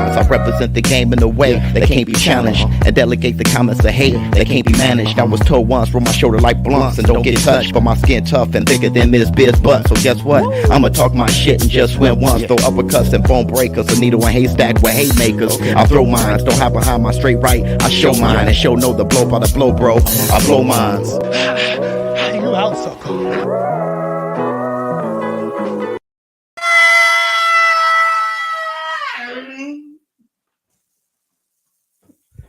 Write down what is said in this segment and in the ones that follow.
minds. I represent the game in a way that can't be challenged, and delegate the comments to hate that can't be managed. I was told once, roll my shoulder like blunts and don't get touched, but my skin tough and thicker than Miss Biz butt. So guess what? I'ma talk my shit and just win once. Throw uppercuts and bone breakers, a needle and haystack with haymakers. I throw mines, don't hide behind my straight right. I show mine and show no the blow by the blow, bro. I blow mines. How you out so cold?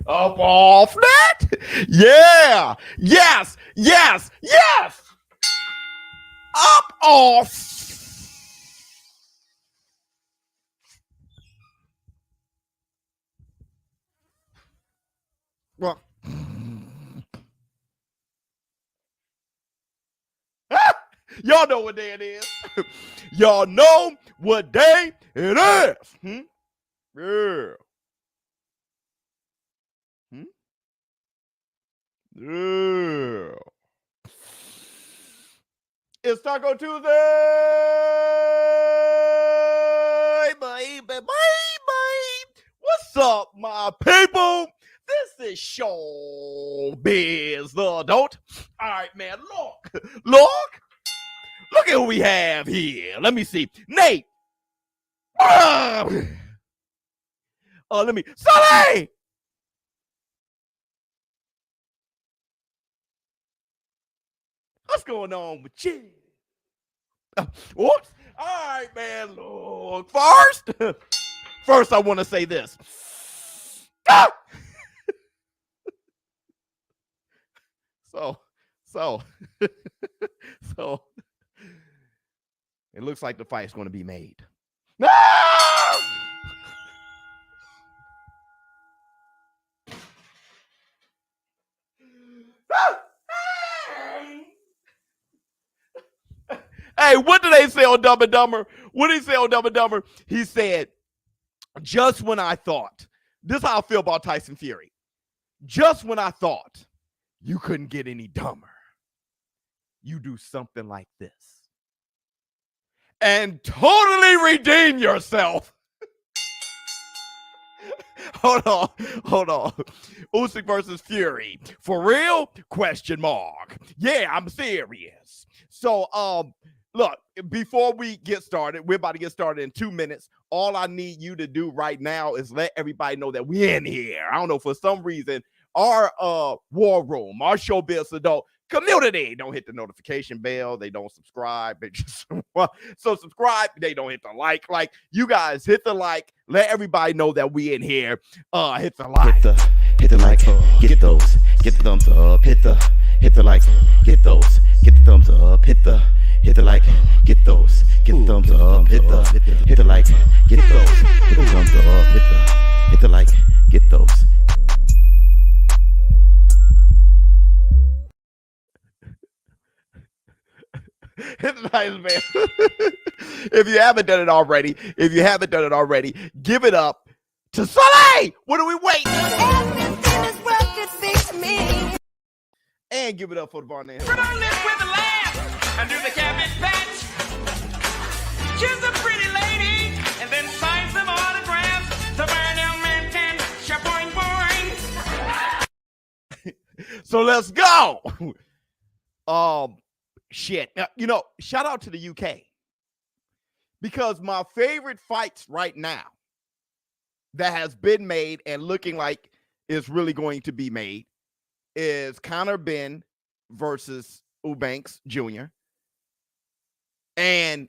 Up off that? Yeah. Yes. Yes. Yes. Up off. Well, y'all know what day it is. Y'all know what day it is. Yeah. Yeah. It's Taco Tuesday, baby. What's up, my people? This is ShowBizz The Adult. All right, man. Look at who we have here. Let me see. Nate. Let me. Sully. What's going on with you? Whoops. All right, man. Look, first I want to say this. Ah! So it looks like the fight's going to be made. Ah! Hey, what did they say on Dumb and Dumber? What did he say on Dumb and Dumber? He said, just when I thought, this is how I feel about Tyson Fury. Just when I thought you couldn't get any dumber, you do something like this and totally redeem yourself. Hold on. Usyk versus Fury. For real? Question mark. Yeah, I'm serious. So, look, before we get started, we're about to get started in 2 minutes. All I need you to do right now is let everybody know that we're in here. I don't know, for some reason, our war room, our ShowBizz Adult community don't hit the notification bell. They don't subscribe. They just so subscribe. They don't hit the like. Like, you guys hit the like. Let everybody know that we in here. Hit the like. Hit the like. Get those. Get the thumbs up. Hit the like. Get those. Get the thumbs up. Hit the like. Get those. Get the thumbs up. Hit the like. Get those. Hit the thumbs up. Hit the like. Get those. It's nice, man. If you haven't done it already, give it up to Sully. What are we waiting for? And give it up for the Barnett. Run this with a laugh and do the cabbage patch. She's a pretty lady and then sign some autographs to burn down Manhattan. Shaboing boing. So let's go. Shit. Now, shout out to the UK, because my favorite fights right now that has been made and looking like is really going to be made is Conor Ben versus Eubanks Jr. and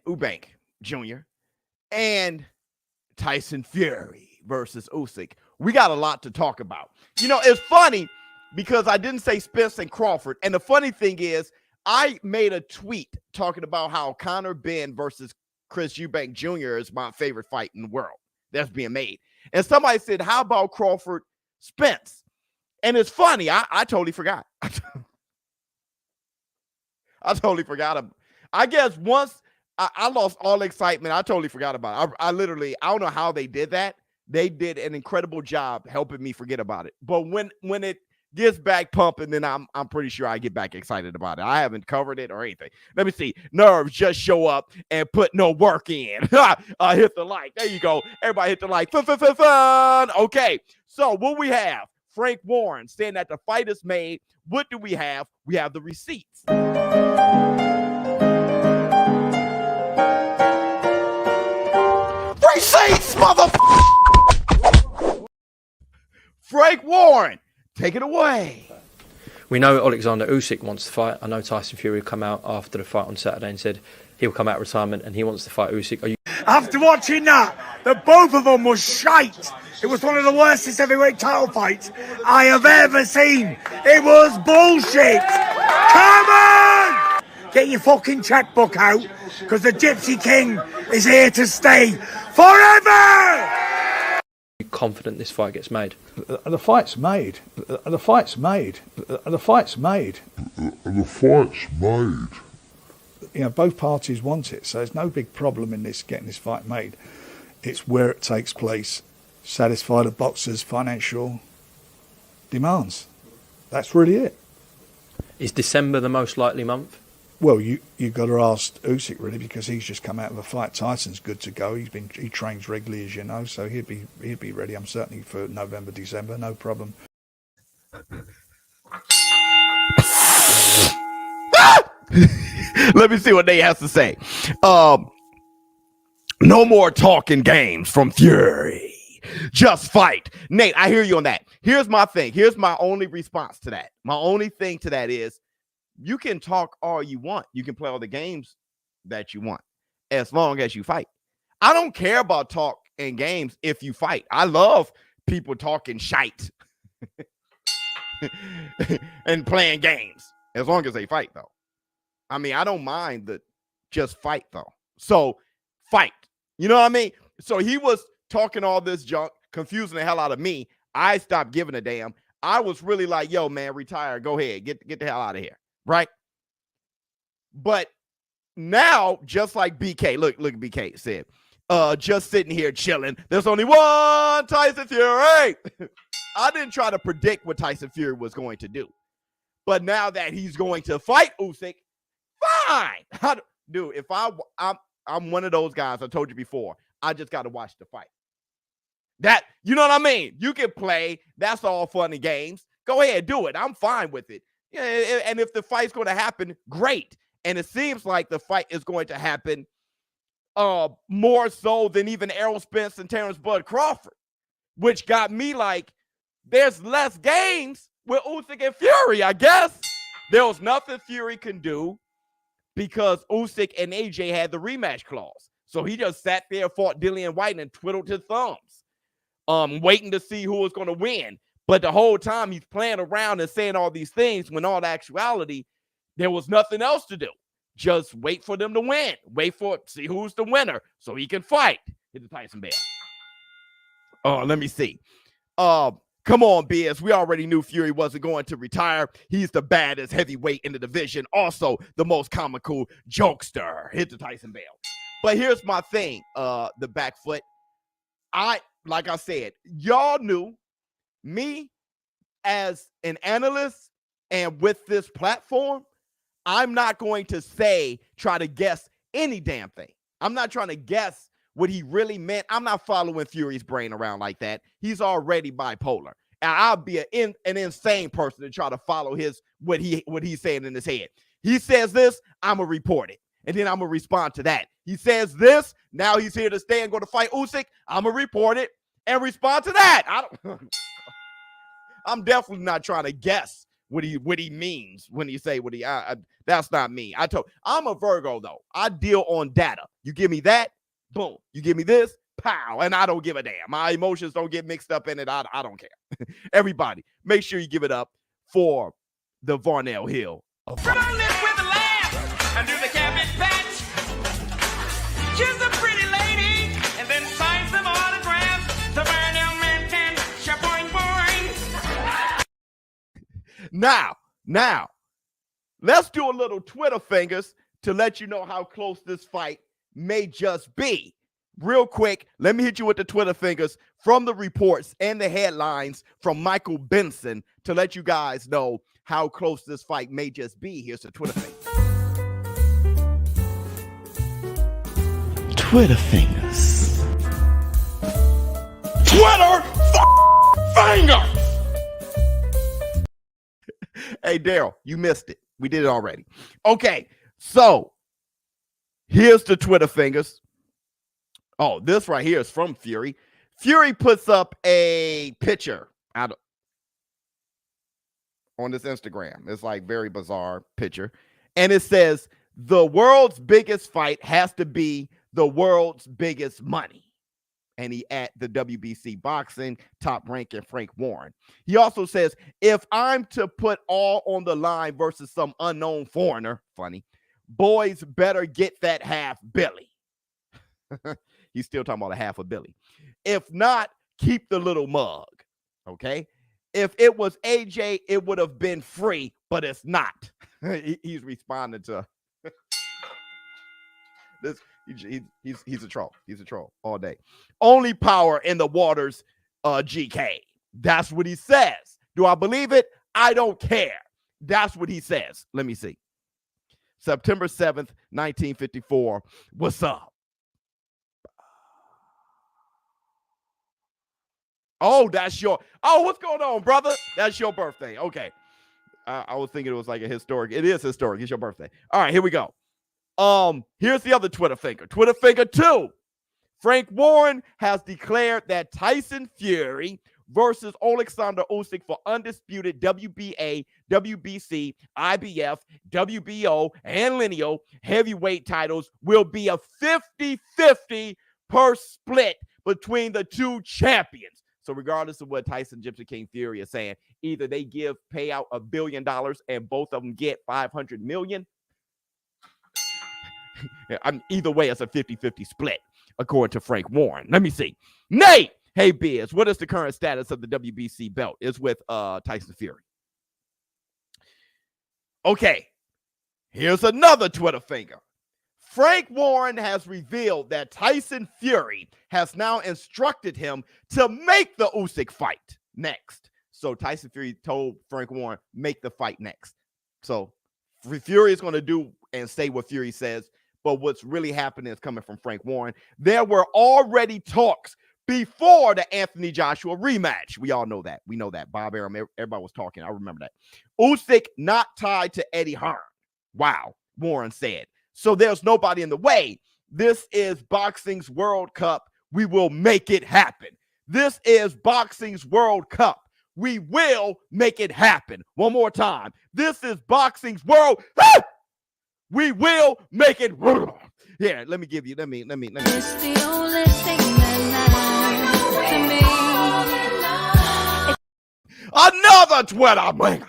Tyson Fury versus Usyk. We got a lot to talk about. It's funny because I didn't say Spence and Crawford, and the funny thing is, I made a tweet talking about how Conor Ben versus Chris Eubank Jr. is my favorite fight in the world that's being made. And somebody said, how about Crawford Spence? And it's funny. I totally forgot. I totally forgot him. I guess once I lost all excitement, I totally forgot about it. I don't know how they did that. They did an incredible job helping me forget about it. But when it gets back pumping, then I'm pretty sure I get back excited about it. I haven't covered it or anything. Let me see. Nerves just show up and put no work in. Hit the like. There you go. Everybody hit the like. Fun. Okay. So what we have? Frank Warren saying that the fight is made. What do we have? We have the receipts. Receipts, motherfucker! Frank Warren, take it away. We know Alexander Usyk wants to fight. I know Tyson Fury will come out after the fight on Saturday and said he'll come out of retirement and he wants to fight Usyk. Are you? After watching that, the both of them was shite. It was one of the worstest heavyweight title fights I have ever seen. It was bullshit. Come on! Get your fucking checkbook out, because the Gypsy King is here to stay forever! Are you confident this fight gets made? The fight's made. The fight's made. The fight's made. The fight's made. You know, both parties want it, so there's no big problem in this getting this fight made. It's where it takes place, satisfy the boxers' financial demands. That's really it. Is December the most likely month? Well, you got to ask Usyk really, because he's just come out of a fight. Tyson's good to go. He trains regularly, as you know, so he'd be ready. I'm certainly for November, December, no problem. Let me see what they have to say. No more talking games from Fury. Just fight. Nate, I hear you on that. Here's my thing. Here's my only response to that. My only thing to that is, you can talk all you want. You can play all the games that you want as long as you fight. I don't care about talk and games if you fight. I love people talking shite and playing games as long as they fight, though. I mean, I don't mind the just fight, though. So fight. You know what I mean? So he was talking all this junk, confusing the hell out of me. I stopped giving a damn. I was really like, yo, man, retire. Go ahead. Get the hell out of here. Right? But now, just like BK, look, BK said, just sitting here chilling. There's only one Tyson Fury. I didn't try to predict what Tyson Fury was going to do. But now that he's going to fight Usyk, fine. Dude, if I'm one of those guys, I told you before, I just got to watch the fight. That, you know what I mean? You can play. That's all fun and games. Go ahead, do it. I'm fine with it. Yeah, and if the fight's going to happen, great. And it seems like the fight is going to happen more so than even Errol Spence and Terrence Bud Crawford, which got me like, there's less games with Usyk and Fury, I guess. There was nothing Fury can do because Usyk and AJ had the rematch clause. So he just sat there, fought Dillian White, and twiddled his thumbs, waiting to see who was going to win. But the whole time he's playing around and saying all these things when all actuality, there was nothing else to do. Just wait for them to win. See who's the winner so he can fight. Hit the Tyson bell. Oh, let me see. Come on, Biz. We already knew Fury wasn't going to retire. He's the baddest heavyweight in the division. Also, the most comical jokester. Hit the Tyson bell. But here's my thing, the back foot. Like I said, y'all knew me as an analyst and with this platform, I'm not going to try to guess any damn thing. I'm not trying to guess what he really meant. I'm not following Fury's brain around like that. He's already bipolar. And I'll be an insane person to try to follow what he's saying in his head. He says this, I'm going to report it. And then I'm going to respond to that. He says this, now he's here to stay and go to fight Usyk. I'm going to report it and respond to that. I'm definitely not trying to guess what he means when he say what that's not me. I'm a Virgo though. I deal on data. You give me that, boom. You give me this, pow, and I don't give a damn. My emotions don't get mixed up in it. I don't care. Everybody, make sure you give it up for the Varnell Hill. Come on, live with a laugh and do the cabbage patch. She's a pretty lady, and then sign some autographs. The Varnell man can shapoing boing. Now, let's do a little Twitter fingers to let you know how close this fight may just be. real quick, let me hit you with the Twitter fingers from the reports and the headlines from Michael Benson to let you guys know how close this fight may just be. Here's the Twitter fingers. Twitter fingers. Twitter fingers. Hey, Daryl, you missed it. We did it already. Okay, so here's the Twitter fingers. Oh, this right here is from Fury. Fury puts up a picture out on this Instagram. It's like very bizarre picture. And it says, the world's biggest fight has to be the world's biggest money. And he at the WBC boxing top ranking Frank Warren. He also says, if I'm to put all on the line versus some unknown foreigner, funny, boys better get that half Billy. He's still talking about a half a Billy. If not, keep the little mug. Okay. If it was AJ, it would have been free, but it's not. He's responding to this. He's a troll. He's a troll all day. Only power in the waters, GK. That's what he says. Do I believe it? I don't care. That's what he says. Let me see. September 7th, 1954. What's up? Oh, that's your. Oh, what's going on, brother? That's your birthday. Okay. I was thinking it was like a historic. It is historic. It's your birthday. All right, here we go. Here's the other Twitter finger. Twitter finger 2. Frank Warren has declared that Tyson Fury versus Alexander Usyk for undisputed WBA, WBC, IBF, WBO, and lineal heavyweight titles will be a 50-50 per split between the two champions. So regardless of what Tyson Gypsy King Fury is saying, either they pay out $1 billion and both of them get 500 million. Either way, it's a 50-50 split, according to Frank Warren. Let me see. Nate, hey, Biz, what is the current status of the WBC belt? It's with Tyson Fury. Okay, here's another Twitter finger. Frank Warren has revealed that Tyson Fury has now instructed him to make the Usyk fight next. So Tyson Fury told Frank Warren, make the fight next. So Fury is going to do and say what Fury says, but what's really happening is coming from Frank Warren. There were already talks before the Anthony Joshua rematch. We all know that. We know that. Bob Arum, everybody was talking. I remember that. Usyk not tied to Eddie Hearn. Wow, Warren said. So there's nobody in the way. This is boxing's World Cup. We will make it happen. This is boxing's World Cup. We will make it happen. One more time. This is boxing's world. We will make it. Yeah, let me give you. Let me. It's the only thing that matters to me. Another Twitter banger.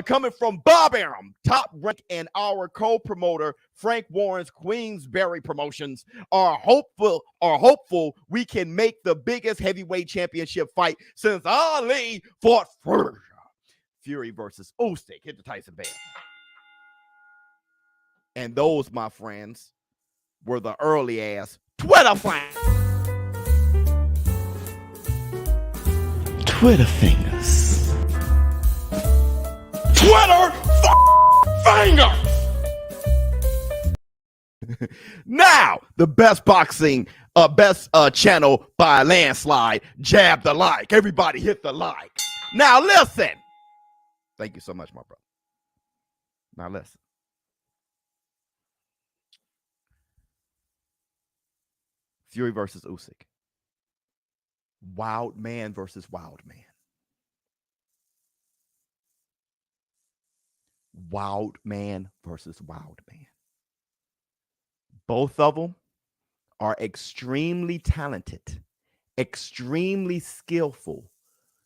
Coming from Bob Arum, top rank and our co-promoter Frank Warren's Queensberry Promotions are hopeful we can make the biggest heavyweight championship fight since Ali fought Fury versus Usyk. Hit the Tyson band. And those, my friends, were the early ass Twitter fans. Twitter fingers. Twitter finger. Now, the best boxing, best channel by a landslide. Jab the like. Everybody hit the like. Now listen. Thank you so much, my brother. Now listen. Fury versus Usyk. Wild man versus wild man. Wild man versus wild man. Both of them are extremely talented, extremely skillful,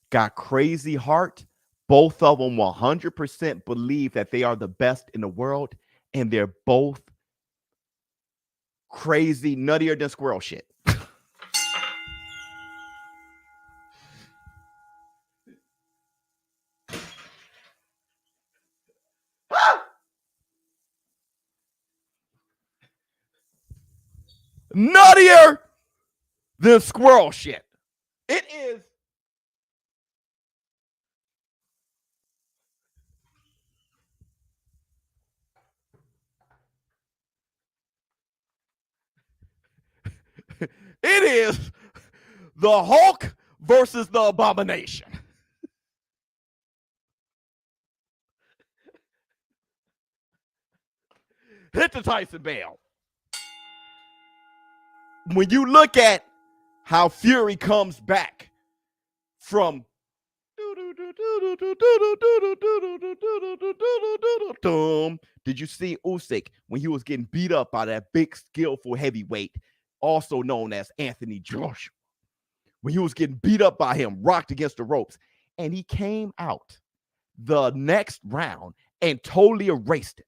got crazy heart. Both of them 100% believe that they are the best in the world, and they're both crazy, nuttier than squirrel shit. nuttier than squirrel shit. It is. It is the Hulk versus the Abomination. Hit the Tyson bell. When you look at how Fury comes back from did you see Usyk when he was getting beat up by that big skillful heavyweight, also known as Anthony Joshua? When he was getting beat up by him, rocked against the ropes, and he came out the next round and totally erased it.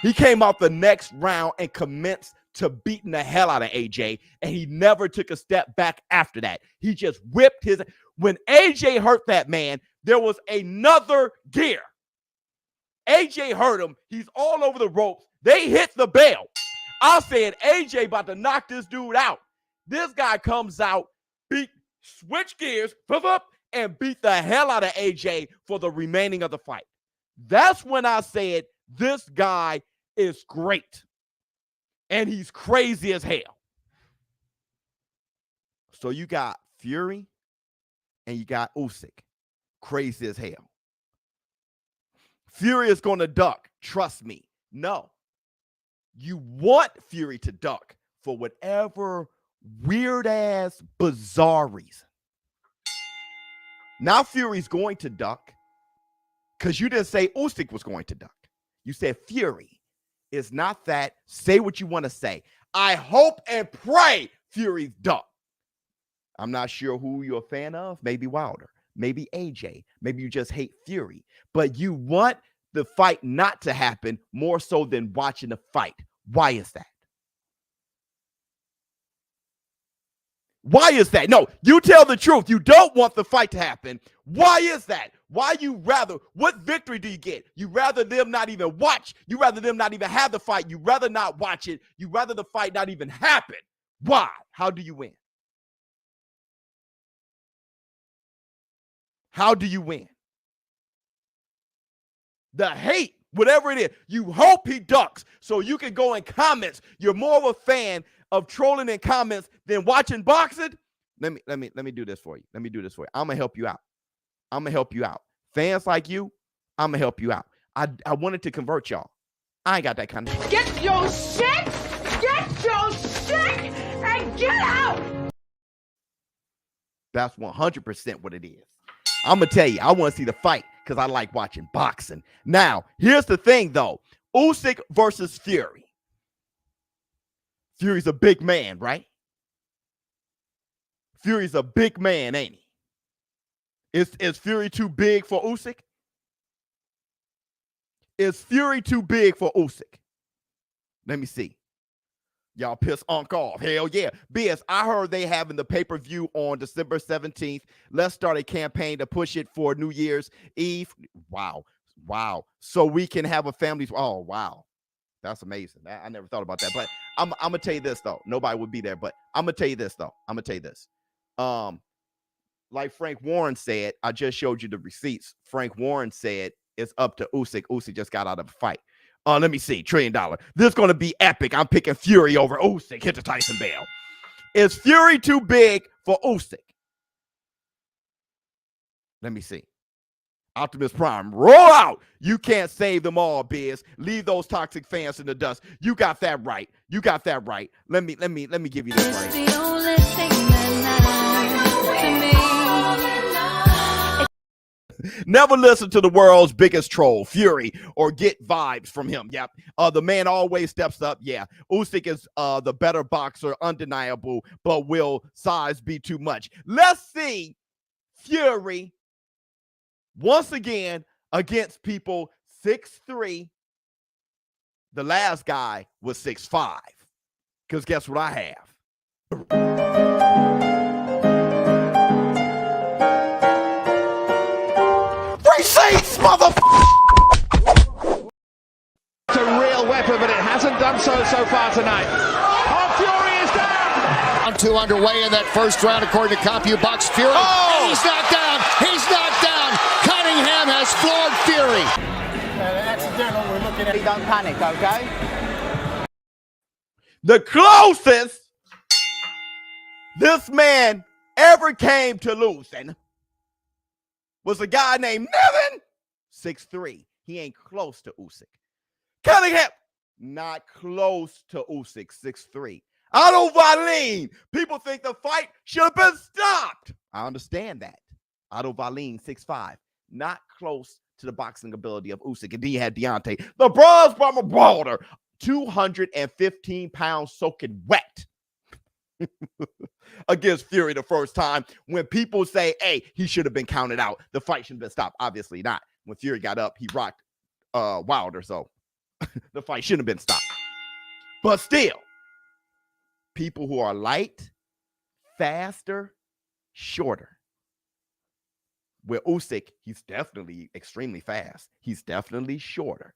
He came out the next round and commenced to beating the hell out of AJ, and he never took a step back after that. He just whipped his. When AJ hurt that man, there was another gear. AJ hurt him. He's all over the ropes. They hit the bell. I said, AJ about to knock this dude out. This guy comes out, switch gears, and beat the hell out of AJ for the remaining of the fight. That's when I said, this guy is great. And he's crazy as hell. So you got Fury and you got Usyk. Crazy as hell. Fury is going to duck. Trust me. No. You want Fury to duck for whatever weird-ass, bizarre reason. Now Fury's going to duck because you didn't say Usyk was going to duck. You said Fury is not that. Say what you want to say. I hope and pray Fury's duck. I'm not sure who you're a fan of. Maybe Wilder. Maybe AJ. Maybe you just hate Fury. But you want the fight not to happen more so than watching the fight. Why is that? Why is that? No, you tell the truth. You don't want the fight to happen. Why is that? Why you rather, what victory do you get? You rather them not even watch. You rather them not even have the fight. You rather not watch it. You rather the fight not even happen. Why? How do you win? How do you win? The hate, whatever it is, you hope he ducks so you can go in comments. You're more of a fan of trolling in comments than watching boxing. Let me do this for you. Let me do this for you. I'm gonna help you out. I'm gonna help you out. Fans like you, I'm gonna help you out. I wanted to convert y'all. I ain't got that kind of. Get your shit, and get out. That's 100% what it is. I'm gonna tell you, I want to see the fight because I like watching boxing. Now, here's the thing though. Usyk versus Fury. Fury's a big man, right? Fury's a big man, ain't he? Is Fury too big for Usyk? Is Fury too big for Usyk? Let me see. Y'all piss Unc off. Hell yeah. BS, I heard they having the pay-per-view on December 17th. Let's start a campaign to push it for New Year's Eve. Wow. So we can have a family. Oh, wow. That's amazing. I never thought about that. But I'm going to tell you this, though. Nobody would be there. But I'm going to tell you this, though. Like Frank Warren said, I just showed you the receipts. Frank Warren said it's up to Usyk. Usyk just got out of a fight. Let me see. $1 trillion. This is going to be epic. I'm picking Fury over Usyk. Hit the Tyson bell. Is Fury too big for Usyk? Let me see. Optimus Prime, roll out. You can't save them all, Biz. Leave those toxic fans in the dust. You got that right. Let me give you this right. It's the only thing that matters to me. Never listen to the world's biggest troll, Fury, or get vibes from him. Yep. The man always steps up. Yeah. Usyk is the better boxer, undeniable, but will size be too much? Let's see Fury once again against people 6'3". The last guy was 6'5". Because guess what I have? Receipts, motherfucker! It's a real weapon, but it hasn't done so far tonight. Oh, Fury is underway in that first round, according to CompuBox. Fury, and he's knocked down. He's knocked down. Cunningham has floored Fury. Accidental. We're looking at. Don't panic, okay? The closest this man ever came to losing was a guy named Nevin, 6'3". He ain't close to Usyk. Cunningham, not close to Usyk, 6'3". Otto Wallin, people think the fight should have been stopped. I understand that. Otto Wallin, 6'5", not close to the boxing ability of Usyk. And then you had Deontay, the bronze bomber Balder, 215 pounds soaking wet against Fury the first time. When people say, hey, he should have been counted out, the fight shouldn't have been stopped. Obviously not. When Fury got up, he rocked Wilder, so the fight shouldn't have been stopped. But still, people who are light, faster, shorter. With Usyk, he's definitely extremely fast. He's definitely shorter.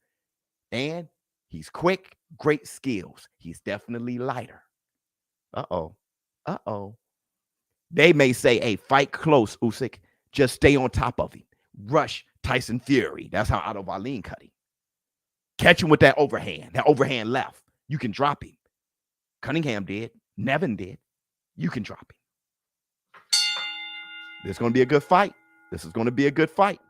And he's quick, great skills. He's definitely lighter. Uh-oh. Uh-oh. They may say, hey, fight close, Usyk. Just stay on top of him. Rush Tyson Fury. That's how Otto Wallin cut him. Catch him with that overhand left. You can drop him. Cunningham did. Nevin did. You can drop him. This is going to be a good fight. This is going to be a good fight.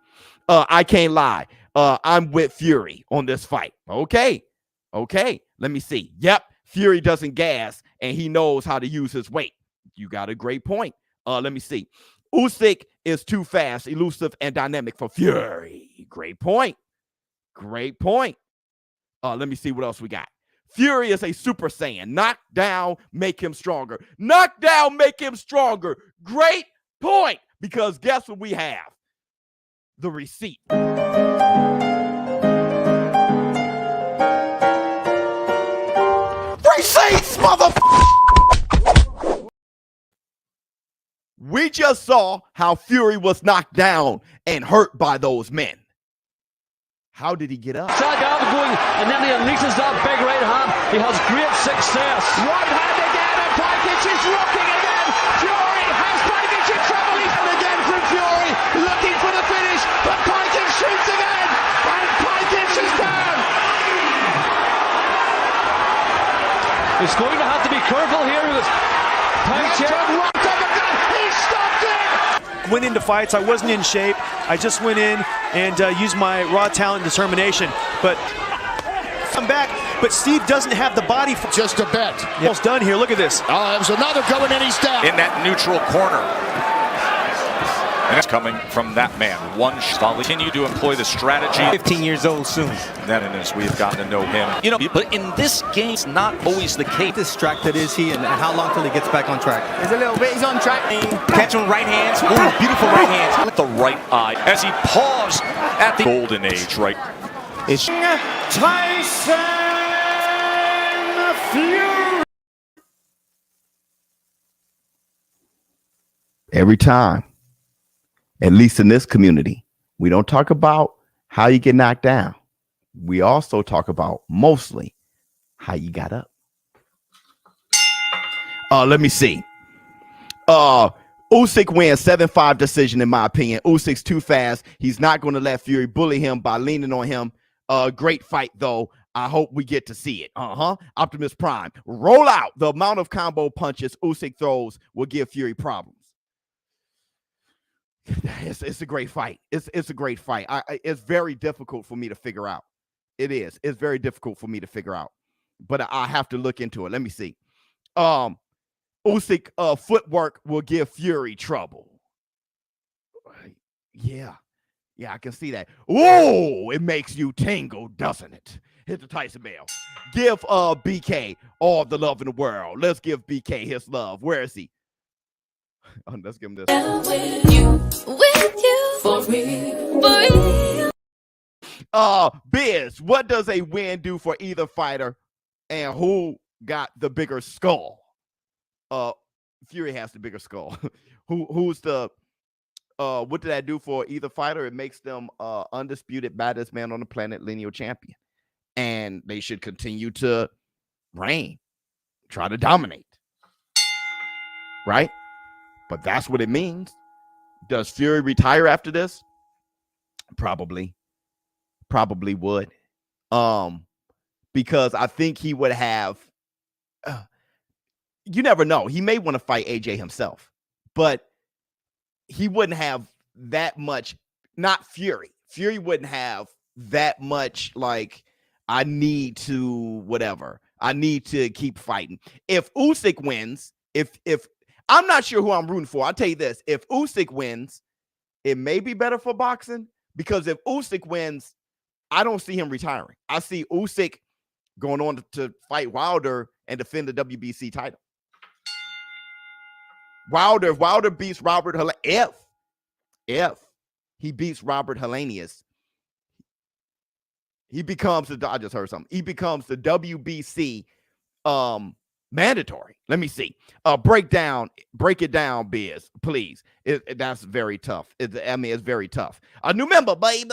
I can't lie. I'm with Fury on this fight. Okay. Let me see. Yep. Fury doesn't gas, and he knows how to use his weight. You got a great point. Let me see. Usyk is too fast, elusive, and dynamic for Fury. Great point. Let me see what else we got. Fury is a Super Saiyan. Knock down, make him stronger. Knock down, make him stronger. Great point. Because guess what we have? The receipt. Receipts, motherfucker! We just saw how Fury was knocked down and hurt by those men. How did he get up? Sargado going, and then he unleashes that big right hand. He has great success. Right hand again, and Pakic is rocking again. Fury has Pakic in trouble. He's again from Fury, looking for the finish, but Pakic shoots again, and Pakic is down. He's going to have to be careful here with his time check. He stopped it. Went into fights, I wasn't in shape. I just went in and used my raw talent and determination. But I'm back. But Steve doesn't have the body for just a bet. Almost done here. Look at this. Oh, there's another going and he's down. In that neutral corner. And it's coming from that man. One shot. Continue to employ the strategy. 15 years old soon. That in this, we have gotten to know him. You know, but in this game, it's not always the case. Distracted is he, and how long till he gets back on track? There's a little bit. He's on track. Catch him right hands. Ooh, beautiful right hands. With the right eye as he paused at the golden age, right? It's Tyson Fury. Every time, at least in this community, we don't talk about how you get knocked down. We also talk about mostly how you got up. Let me see. Usyk wins 7-5 decision, in my opinion. Usyk's too fast. He's not going to let Fury bully him by leaning on him. Great fight, though. I hope we get to see it. Optimus Prime. Roll out. The amount of combo punches Usyk throws will give Fury problems. It's a great fight. It's a great fight. It's very difficult for me to figure out. It is. It's very difficult for me to figure out. But I have to look into it. Let me see. Usyk footwork will give Fury trouble. Yeah, I can see that. Oh, it makes you tingle, doesn't it? Hit the Tyson bell. Give BK all the love in the world. Let's give BK his love. Where is he? Oh, let's give him this. With you, for real. Biz, what does a win do for either fighter, and who got the bigger skull? Fury has the bigger skull. Who's the what did that do for either fighter? It makes them undisputed baddest man on the planet, lineal champion, and they should continue to reign, try to dominate. right? But that's what it means. Does Fury retire after this? Probably would. Because I think he would have, you never know. He may want to fight AJ himself, but he wouldn't have that much, not Fury. Fury wouldn't have that much like, I need to keep fighting. If Usyk wins, if I'm not sure who I'm rooting for. I'll tell you this. If Usyk wins, it may be better for boxing, because if Usyk wins, I don't see him retiring. I see Usyk going on to fight Wilder and defend the WBC title. If Wilder beats Robert Helenius, if he beats Robert Helenius, he becomes I just heard something. He becomes the WBC mandatory. Let me see. Break it down, Biz, please. That's very tough. It's very tough. A new member, baby.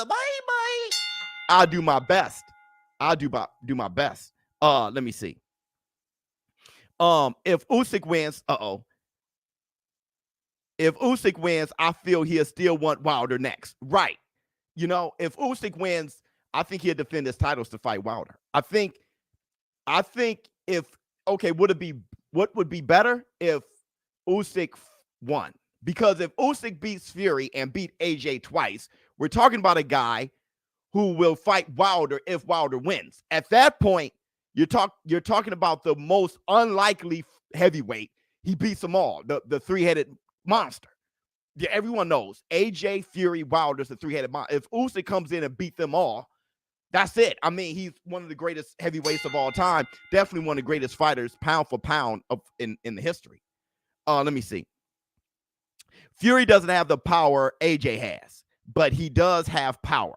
I'll do my best. Do my best. Let me see. If Usyk wins, if Usyk wins, I feel he'll still want Wilder next. Right. If Usyk wins, I think he'll defend his titles to fight Wilder. I think if, what would be better if Usyk won? Because if Usyk beats Fury and beat AJ twice, we're talking about a guy who will fight Wilder if Wilder wins. At that point, you're talking about the most unlikely heavyweight. He beats them all, the three-headed monster. Yeah, everyone knows AJ, Fury, Wilder's the three-headed monster. If Usyk comes in and beat them all, that's it. I mean, he's one of the greatest heavyweights of all time. Definitely one of the greatest fighters, pound for pound, in the history. Let me see. Fury doesn't have the power AJ has, but he does have power.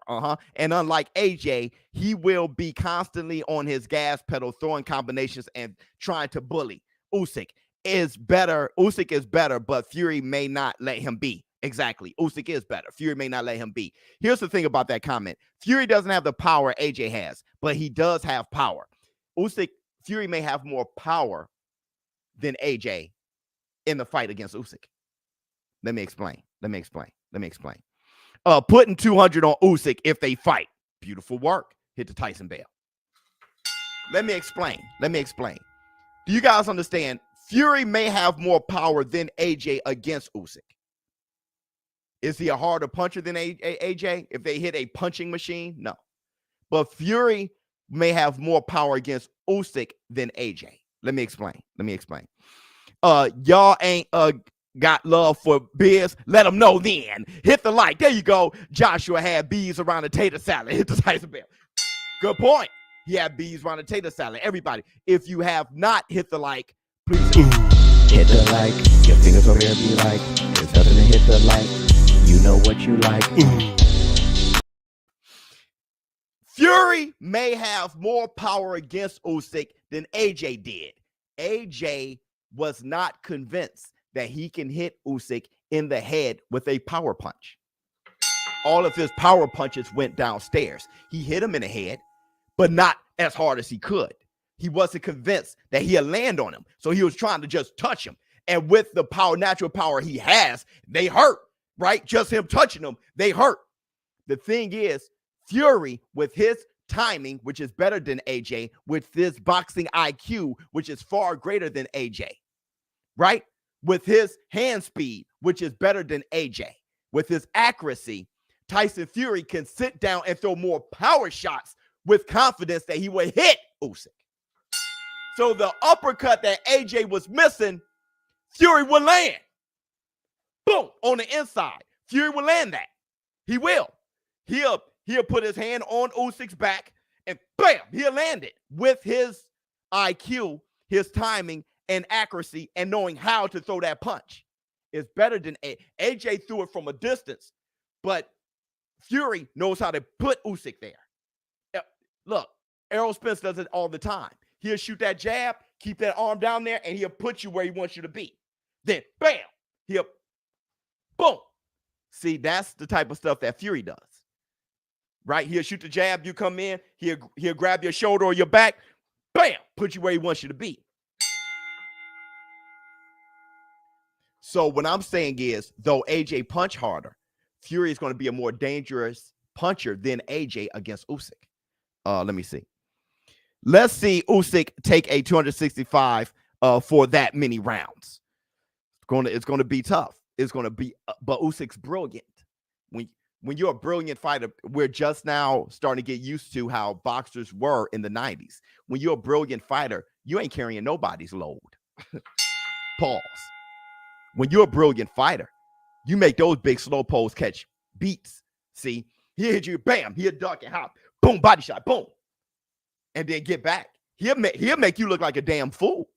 And unlike AJ, he will be constantly on his gas pedal, throwing combinations and trying to bully. Usyk is better, but Fury may not let him be. Exactly. Usyk is better. Fury may not let him be. Here's the thing about that comment. Fury doesn't have the power AJ has, but he does have power. Fury may have more power than AJ in the fight against Usyk. Let me explain. Putting 200 on Usyk if they fight. Beautiful work. Hit the Tyson bell. Let me explain. Do you guys understand? Fury may have more power than AJ against Usyk. Is he a harder puncher than AJ if they hit a punching machine? No. But Fury may have more power against Usyk than AJ. Let me explain. Y'all ain't got love for Biz? Let them know then. Hit the like. There you go. Joshua had bees around the tater salad. Hit the Tyson bell. Good point. He had bees around the tater salad. Everybody, if you have not hit the like, please hit the like. Your fingers over here be like, there's nothing to hit the like. You know what you like. Fury may have more power against Usyk than AJ did. AJ was not convinced that he can hit Usyk in the head with a power punch. All of his power punches went downstairs. He hit him in the head, but not as hard as he could. He wasn't convinced that he'd land on him, so he was trying to just touch him. And with the natural power he has, they hurt. Right? Just him touching them, they hurt. The thing is, Fury, with his timing, which is better than AJ, with his boxing IQ, which is far greater than AJ, right? With his hand speed, which is better than AJ, with his accuracy, Tyson Fury can sit down and throw more power shots with confidence that he would hit Usyk. So the uppercut that AJ was missing, Fury would land. Boom, on the inside. Fury will land that. He will. He'll put his hand on Usyk's back and bam, he'll land it with his IQ, his timing and accuracy, and knowing how to throw that punch. It's better than AJ threw it from a distance, but Fury knows how to put Usyk there. Look, Errol Spence does it all the time. He'll shoot that jab, keep that arm down there, and he'll put you where he wants you to be. Then bam, he'll boom. See, that's the type of stuff that Fury does. Right? He'll shoot the jab, you come in, he'll grab your shoulder or your back, bam, put you where he wants you to be. So what I'm saying is, though AJ punch harder, Fury is going to be a more dangerous puncher than AJ against Usyk. Let me see. Let's see Usyk take a 265 for that many rounds. It's going to be tough. It's going to be, but Usyk's brilliant. When you're a brilliant fighter, we're just now starting to get used to how boxers were in the 90s. When you're a brilliant fighter, you ain't carrying nobody's load. Pause. When you're a brilliant fighter, you make those big slow pose catch beats. See, he hit you, bam, he'll duck and hop, boom, body shot, boom, and then get back. He'll make you look like a damn fool.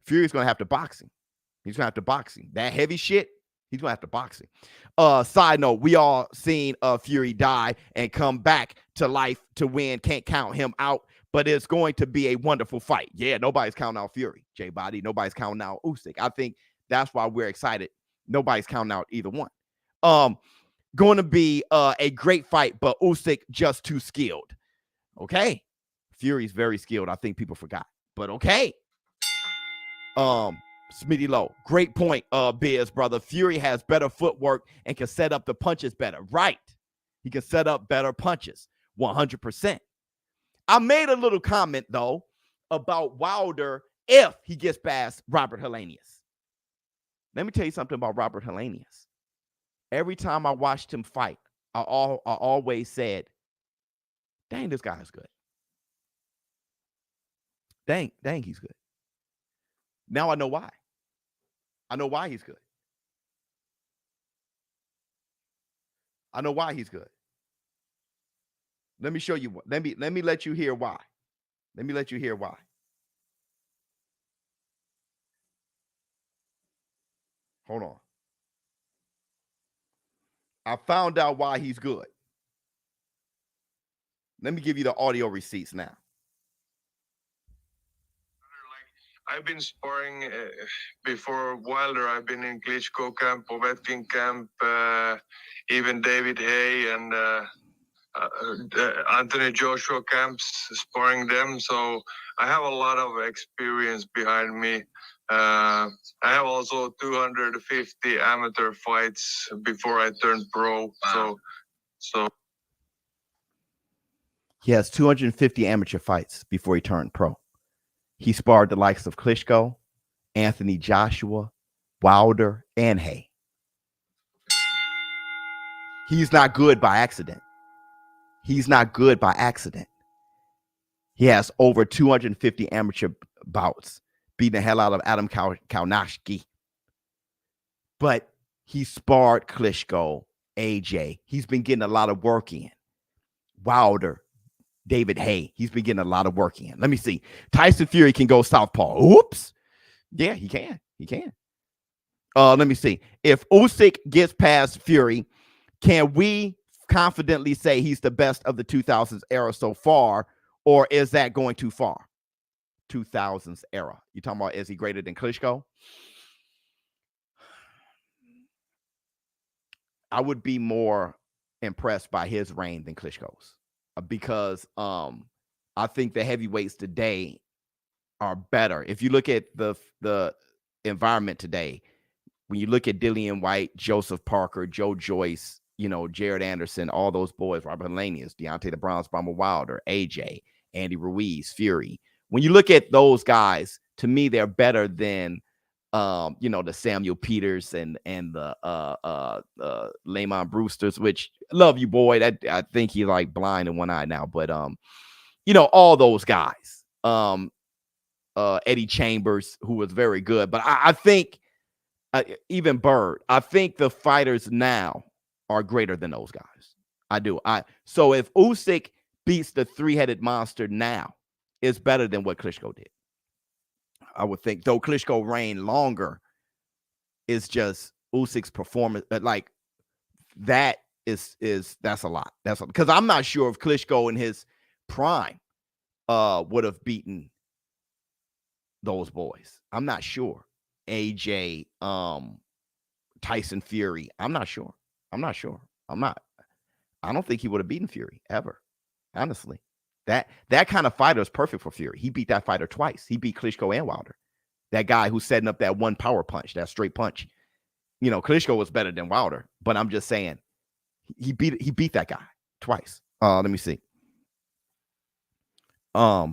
Fury's gonna have to box him. He's gonna have to box him. That heavy shit, he's gonna have to box him. Side note, we all seen Fury die and come back to life to win. Can't count him out, but it's going to be a wonderful fight. Yeah, nobody's counting out Fury, J-Body. Nobody's counting out Usyk. I think that's why we're excited. Nobody's counting out either one. Going to be a great fight, but Usyk just too skilled. Okay. Fury's very skilled. I think people forgot, but okay. Smitty Low, great point, Biz, brother. Fury has better footwork and can set up the punches better. Right. He can set up better punches. 100%. I made a little comment, though, about Wilder if he gets past Robert Helenius. Let me tell you something about Robert Helenius. Every time I watched him fight, I always said, dang, this guy is good. Dang, he's good. Now I know why. I know why he's good. I know why he's good. Let me show you what. Let me let you hear why. Let me let you hear why. Hold on. I found out why he's good. Let me give you the audio receipts now. I've been sparring before Wilder. I've been in Klitschko camp, Povetkin camp, even David Hay and Anthony Joshua camps, sparring them. So I have a lot of experience behind me. I have also 250 amateur fights before I turned pro. So he has 250 amateur fights before he turned pro. He sparred the likes of Klitschko, Anthony Joshua, Wilder, and Hay. He's not good by accident. He's not good by accident. He has over 250 amateur bouts, beating the hell out of Adam Kaunashki. But he sparred Klitschko, AJ. He's been getting a lot of work in. Wilder, David Hay, he's been getting a lot of work in. Let me see. Tyson Fury can go southpaw. Oops. Yeah, he can. He can. Let me see. If Usyk gets past Fury, can we confidently say he's the best of the 2000s era so far, or is that going too far? 2000s era. You talking about, is he greater than Klitschko? I would be more impressed by his reign than Klitschko's. Because I think the heavyweights today are better. If you look at the environment today, when you look at Dillian White, Joseph Parker, Joe Joyce, Jared Anderson, all those boys, Robert Helenius, Deontay the Bronze Bomber Wilder, AJ, Andy Ruiz, Fury. When you look at those guys, to me, they're better than the Samuel Peters and the Lamont Brewsters, which love you, boy. That I think he's like blind in one eye now, but all those guys. Eddie Chambers, who was very good, but I think even Bird, I think the fighters now are greater than those guys. I do. So if Usyk beats the three-headed monster now, it's better than what Klitschko did. I would think, though Klitschko reigned longer, it's just Usyk's performance. Like that that's a lot. That's because I'm not sure if Klitschko in his prime would have beaten those boys. I'm not sure. AJ, Tyson Fury. I'm not sure. I don't think he would have beaten Fury ever. Honestly. That kind of fighter is perfect for Fury. He beat that fighter twice. He beat Klitschko and Wilder. That guy who's setting up that one power punch, that straight punch. You know, Klitschko was better than Wilder, but I'm just saying he beat that guy twice. Let me see. Let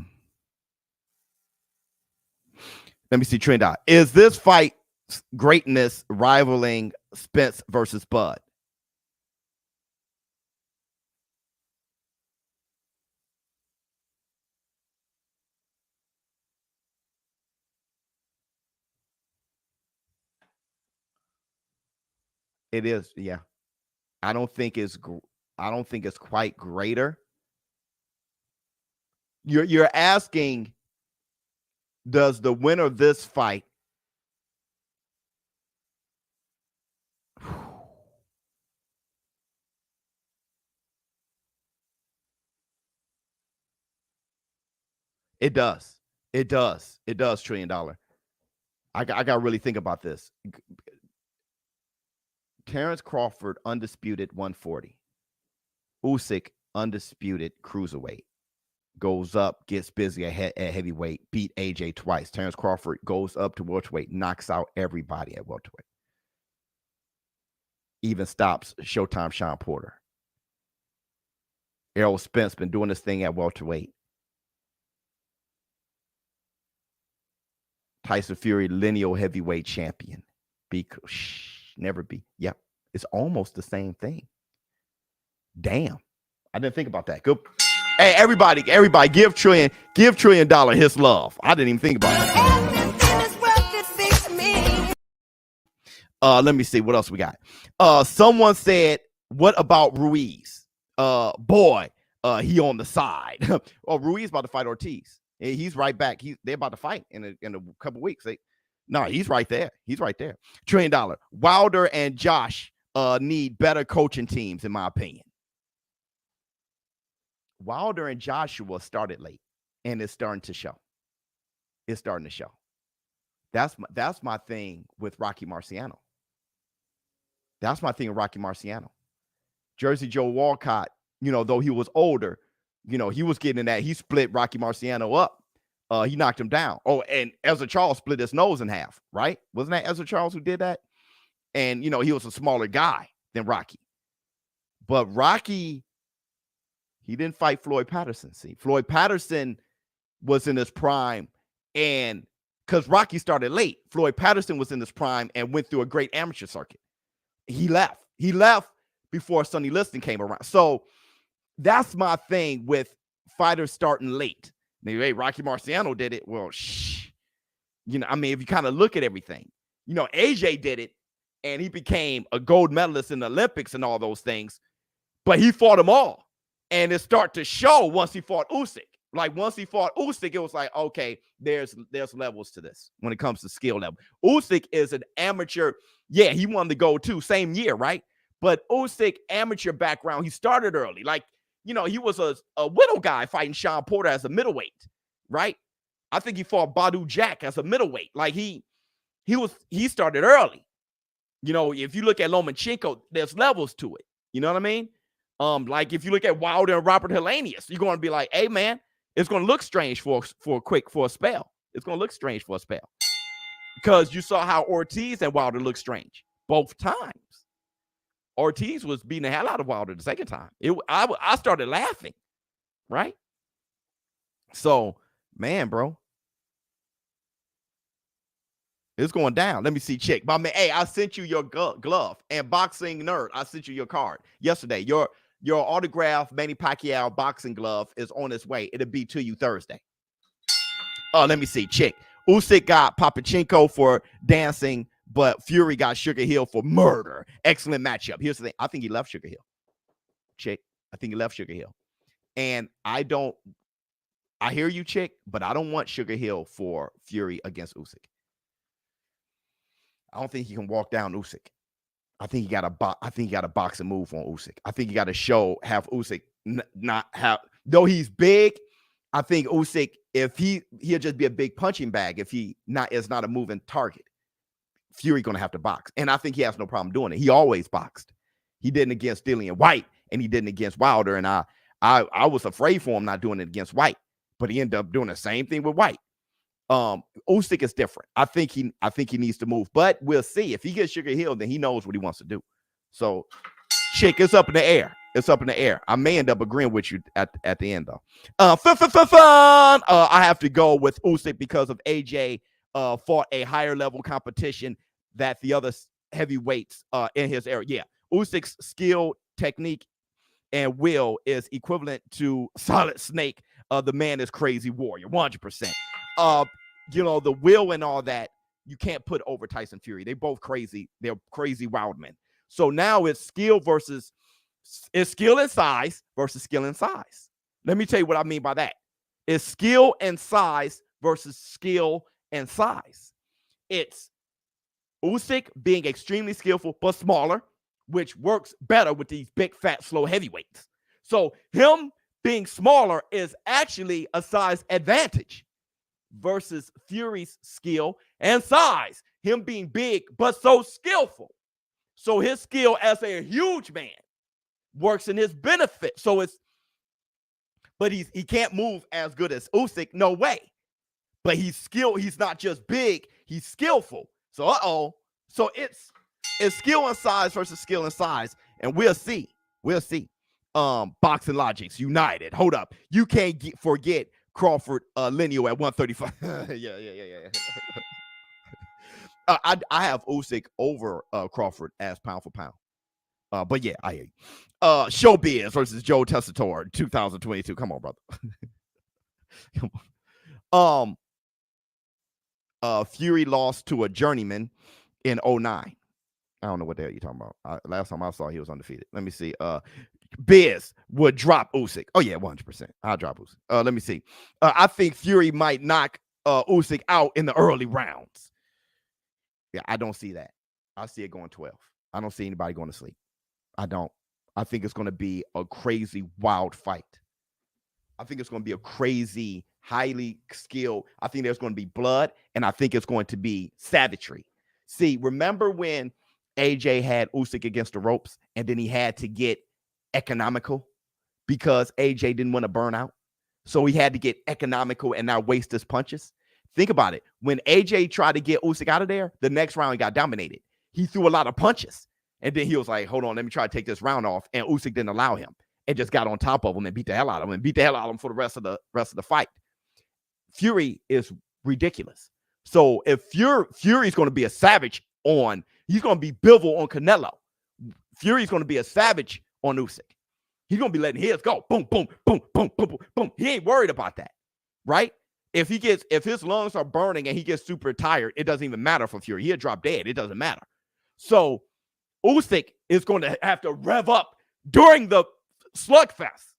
me see. Trend. Is this fight greatness rivaling Spence versus Bud? It is, yeah. I don't think it's quite greater. You're asking, does the winner of this fight It does, $1 trillion. I got to really think about this. Terrence Crawford, undisputed 140. Usyk, undisputed cruiserweight. Goes up, gets busy at heavyweight, beat AJ twice. Terrence Crawford goes up to welterweight, knocks out everybody at welterweight. Even stops Showtime Sean Porter. Errol Spence been doing this thing at welterweight. Tyson Fury, lineal heavyweight champion. Never be. Yep. It's almost the same thing. Damn. I didn't think about that. Good. Hey, everybody, give Trillion his love. I didn't even think about it. Let me see what else we got. Someone said, what about Ruiz? Boy, he on the side. Oh, Ruiz about to fight Ortiz. He's right back. They're about to fight in a couple weeks. He's right there. He's right there. $1 trillion. Wilder and Josh need better coaching teams, in my opinion. Wilder and Joshua started late, and it's starting to show. It's starting to show. That's my thing with Rocky Marciano. That's my thing with Rocky Marciano. Jersey Joe Walcott, though he was older, he was getting in that. He split Rocky Marciano up. He knocked him down. Oh, and Ezra Charles split his nose in half, right? Wasn't that Ezra Charles who did that? And, he was a smaller guy than Rocky. But Rocky, he didn't fight Floyd Patterson. See, Floyd Patterson was in his prime, and because Rocky started late, Floyd Patterson was in his prime and went through a great amateur circuit. He left. He left before Sonny Liston came around. So that's my thing with fighters starting late. Maybe, hey, Rocky Marciano did it. Well, if you kind of look at everything, AJ did it, and he became a gold medalist in the Olympics and all those things, but he fought them all. And it started to show once he fought Usyk. Like, once he fought Usyk, it was like, okay, there's levels to this when it comes to skill level. Usyk is an amateur. Yeah, he won the gold too, same year, right? But Usyk, amateur background, he started early. Like, he was a widow guy fighting Sean Porter as a middleweight, right? I think he fought Badu Jack as a middleweight. Like, he started early. If you look at Lomachenko, there's levels to it. You know what I mean? Like, if you look at Wilder and Robert Helenius, you're going to be like, hey, man, it's going to look strange for a spell. It's going to look strange for a spell. Because you saw how Ortiz and Wilder looked strange both times. Ortiz was beating the hell out of Wilder the second time. I started laughing, right? So, man, bro, it's going down. Let me see, chick. But man, hey, I sent you your glove, and Boxing Nerd, I sent you your card yesterday. Your autographed Manny Pacquiao boxing glove is on its way. It'll be to you Thursday. Let me see, chick. Usyk got Papachenko for dancing, but Fury got Sugar Hill for murder. Excellent matchup. Here's the thing. I think he left Sugar Hill. Chick, I think he left Sugar Hill. And I hear you, chick, but I don't want Sugar Hill for Fury against Usyk. I don't think he can walk down Usyk. I think he got a boxing move on Usyk. I think he got to have Usyk not have, though he's big. I think Usyk, if he'll just be a big punching bag if he is not a moving target. Fury gonna have to box, and I think he has no problem doing it. He always boxed. He didn't against Dillian White, and he didn't against Wilder. And I was afraid for him not doing it against White, but he ended up doing the same thing with White. Usyk is different. I think he needs to move, but we'll see. If he gets Sugar Hill, then he knows what he wants to do. So, chick, it's up in the air. It's up in the air. I may end up agreeing with you at the end, though. Fun. I have to go with Usyk because of AJ fought a higher level competition that the other heavyweights in his area. Yeah, Usyk's skill, technique, and will is equivalent to Solid Snake. The man is crazy warrior, 100%. The will and all that you can't put over Tyson Fury. They both crazy. They're crazy wild men. So now it's skill and size versus skill and size. Let me tell you what I mean by that. It's skill and size versus skill and size. It's Usyk being extremely skillful but smaller, which works better with these big, fat, slow heavyweights. So him being smaller is actually a size advantage versus Fury's skill and size. Him being big but so skillful. So his skill as a huge man works in his benefit. But he can't move as good as Usyk, no way. But he's skilled. He's not just big, he's skillful. So So it's skill and size versus skill and size, and we'll see. Boxing Logics United. Hold up. You can't forget Crawford Lineal at 135. yeah. I have Usyk over Crawford as pound for pound. But yeah, I hear you. ShowBizz versus Joe Tessitore 2022. Come on, brother. Come on. Fury lost to a journeyman in 2009. I don't know what the hell you're talking about. Last time I saw he was undefeated. Let me see. Biz would drop Usyk. Oh yeah, 100%. I'll drop Usyk. Let me see. I think Fury might knock Usyk out in the early rounds. Yeah, I don't see that. I see it going 12. I don't see anybody going to sleep. I don't. I think it's going to be a crazy, wild fight. I think it's going to be a crazy, highly skilled. I think there's going to be blood, and I think it's going to be savagery. See, remember when AJ had Usyk against the ropes, and then he had to get economical because AJ didn't want to burn out? So he had to get economical and not waste his punches. Think about it. When AJ tried to get Usyk out of there, the next round he got dominated. He threw a lot of punches. And then he was like, hold on, let me try to take this round off. And Usyk didn't allow him and just got on top of him and beat the hell out of him for the rest of the fight. Fury is ridiculous. So if Fury's going to be a savage he's going to be Bivol on Canelo. Fury's going to be a savage on Usyk. He's going to be letting his go. Boom, boom, boom, boom, boom, boom, boom. He ain't worried about that, right? If his lungs are burning and he gets super tired, it doesn't even matter for Fury. He'll drop dead. It doesn't matter. So Usyk is going to have to rev up during the slugfest.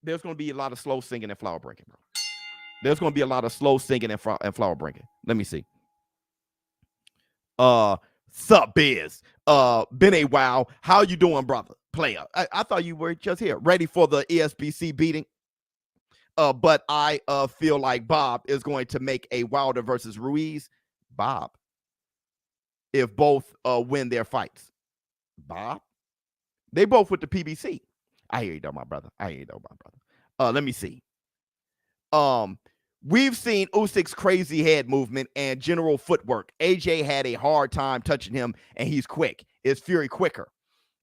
There's going to be a lot of slow singing and flower breaking, bro. There's going to be a lot of slow singing and flower breaking. Let me see. Sup, Biz? Been a while. How you doing, brother? Player. I thought you were just here, ready for the ESBC beating. But I feel like Bob is going to make a Wilder versus Ruiz. Bob. If both win their fights. Bob? They both with the PBC. I hear you though, my brother. Let me see. We've seen Usyk's crazy head movement and general footwork. AJ had a hard time touching him, and he's quick. Is Fury quicker?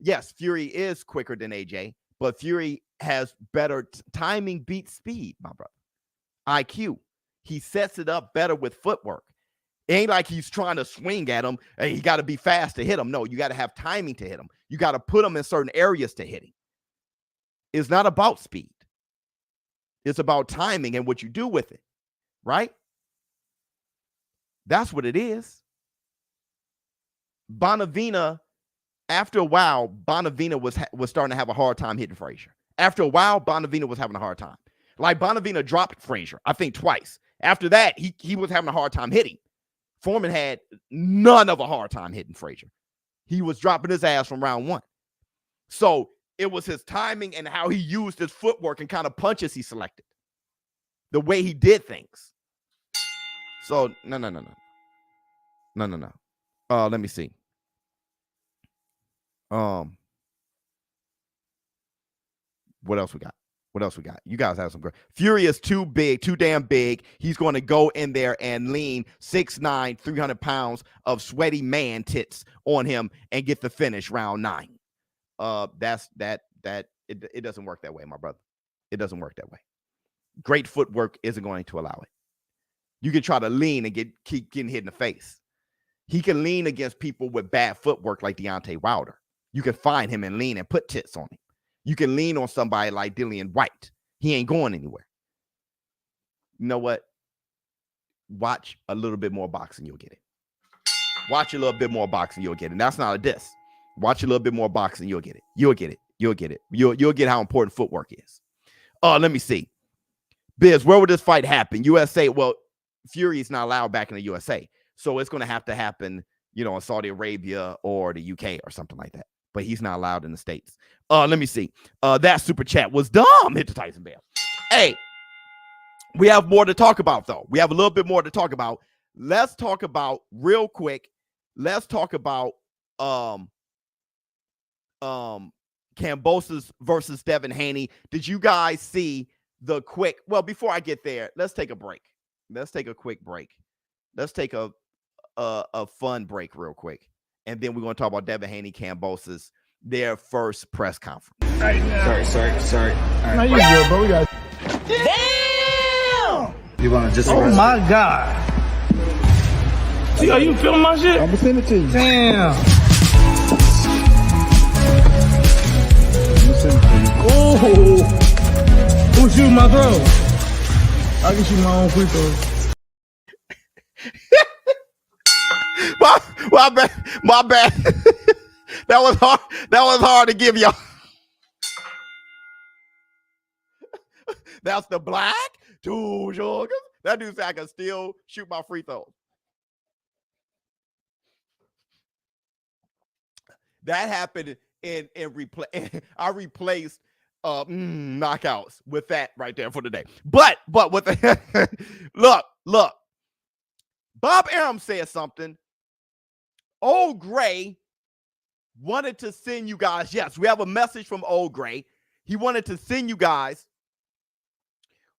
Yes, Fury is quicker than AJ, but Fury has better timing beats speed, my brother. IQ. He sets it up better with footwork. It ain't like he's trying to swing at him and he got to be fast to hit him. No, you got to have timing to hit him. You got to put him in certain areas to hit him. It's not about speed. It's about timing and what you do with it, right? That's what it is. Bonavina, after a while, Bonavina was starting to have a hard time hitting Frazier. After a while, Bonavina was having a hard time. Like Bonavina dropped Frazier, I think twice. After that, he was having a hard time hitting. Foreman had none of a hard time hitting Frazier. He was dropping his ass from round one. So it was his timing and how he used his footwork and kind of punches he selected. The way he did things. So, no. Let me see. What else we got? What else we got? You guys have some great. Fury is too big, too damn big. He's going to go in there and lean 6'9", 300 pounds of sweaty man tits on him and get the finish round 9. It doesn't work that way, my brother. It doesn't work that way. Great footwork isn't going to allow it. You can try to lean and keep getting hit in the face. He can lean against people with bad footwork like Deontay Wilder. You can find him and lean and put tits on him. You can lean on somebody like Dillian White. He ain't going anywhere. You know what? Watch a little bit more boxing, you'll get it. Watch a little bit more boxing, you'll get it. And that's not a diss. Watch a little bit more boxing, you'll get it. You'll get it. You'll get it. You'll get how important footwork is. Let me see. Biz, where would this fight happen? USA. Well, Fury is not allowed back in the USA. So it's going to have to happen, in Saudi Arabia or the UK or something like that. But he's not allowed in the States. Let me see. That super chat was dumb. Hit the Tyson Bell. Hey, we have more to talk about, though. We have a little bit more to talk about. Let's talk about real quick. Let's talk about Kambosos versus Devin Haney. Did you guys see the quick? Well, before I get there, let's take a break. Let's take a quick break. Let's take a fun break real quick. And then we're going to talk about Devin Haney, Kambosos, their first press conference. Right now. Sorry. All right. No, you good, bro. We got. Damn! You want to just? Oh my God! See, are you feeling my shit? I'm gonna send it to you. Damn! Oh! Who's shooting my throw? I can shoot my own free throw. My bad. That was hard. That was hard to give y'all. That's the black two sugar. That dude said I can still shoot my free throws. That happened in replay. I replaced knockouts with that right there for today. But with the look. Bob Arum said something. Old Gray wanted to send you guys. Yes, we have a message from Old Gray. He wanted to send you guys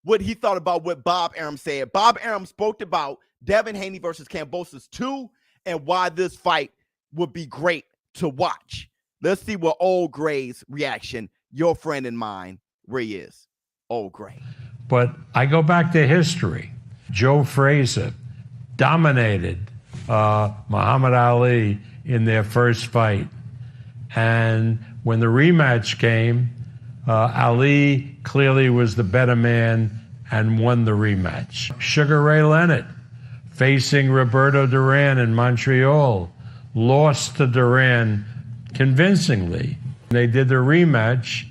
what he thought about what Bob Arum said. Bob Arum spoke about Devin Haney versus Kambosos 2 and why this fight would be great to watch. Let's see what Old Gray's reaction, your friend and mine, where he is. Old Gray. But I go back to history. Joe Frazier dominated Muhammad Ali in their first fight. And when the rematch came, Ali clearly was the better man and won the rematch. Sugar Ray Leonard, facing Roberto Duran in Montreal, lost to Duran convincingly. They did the rematch.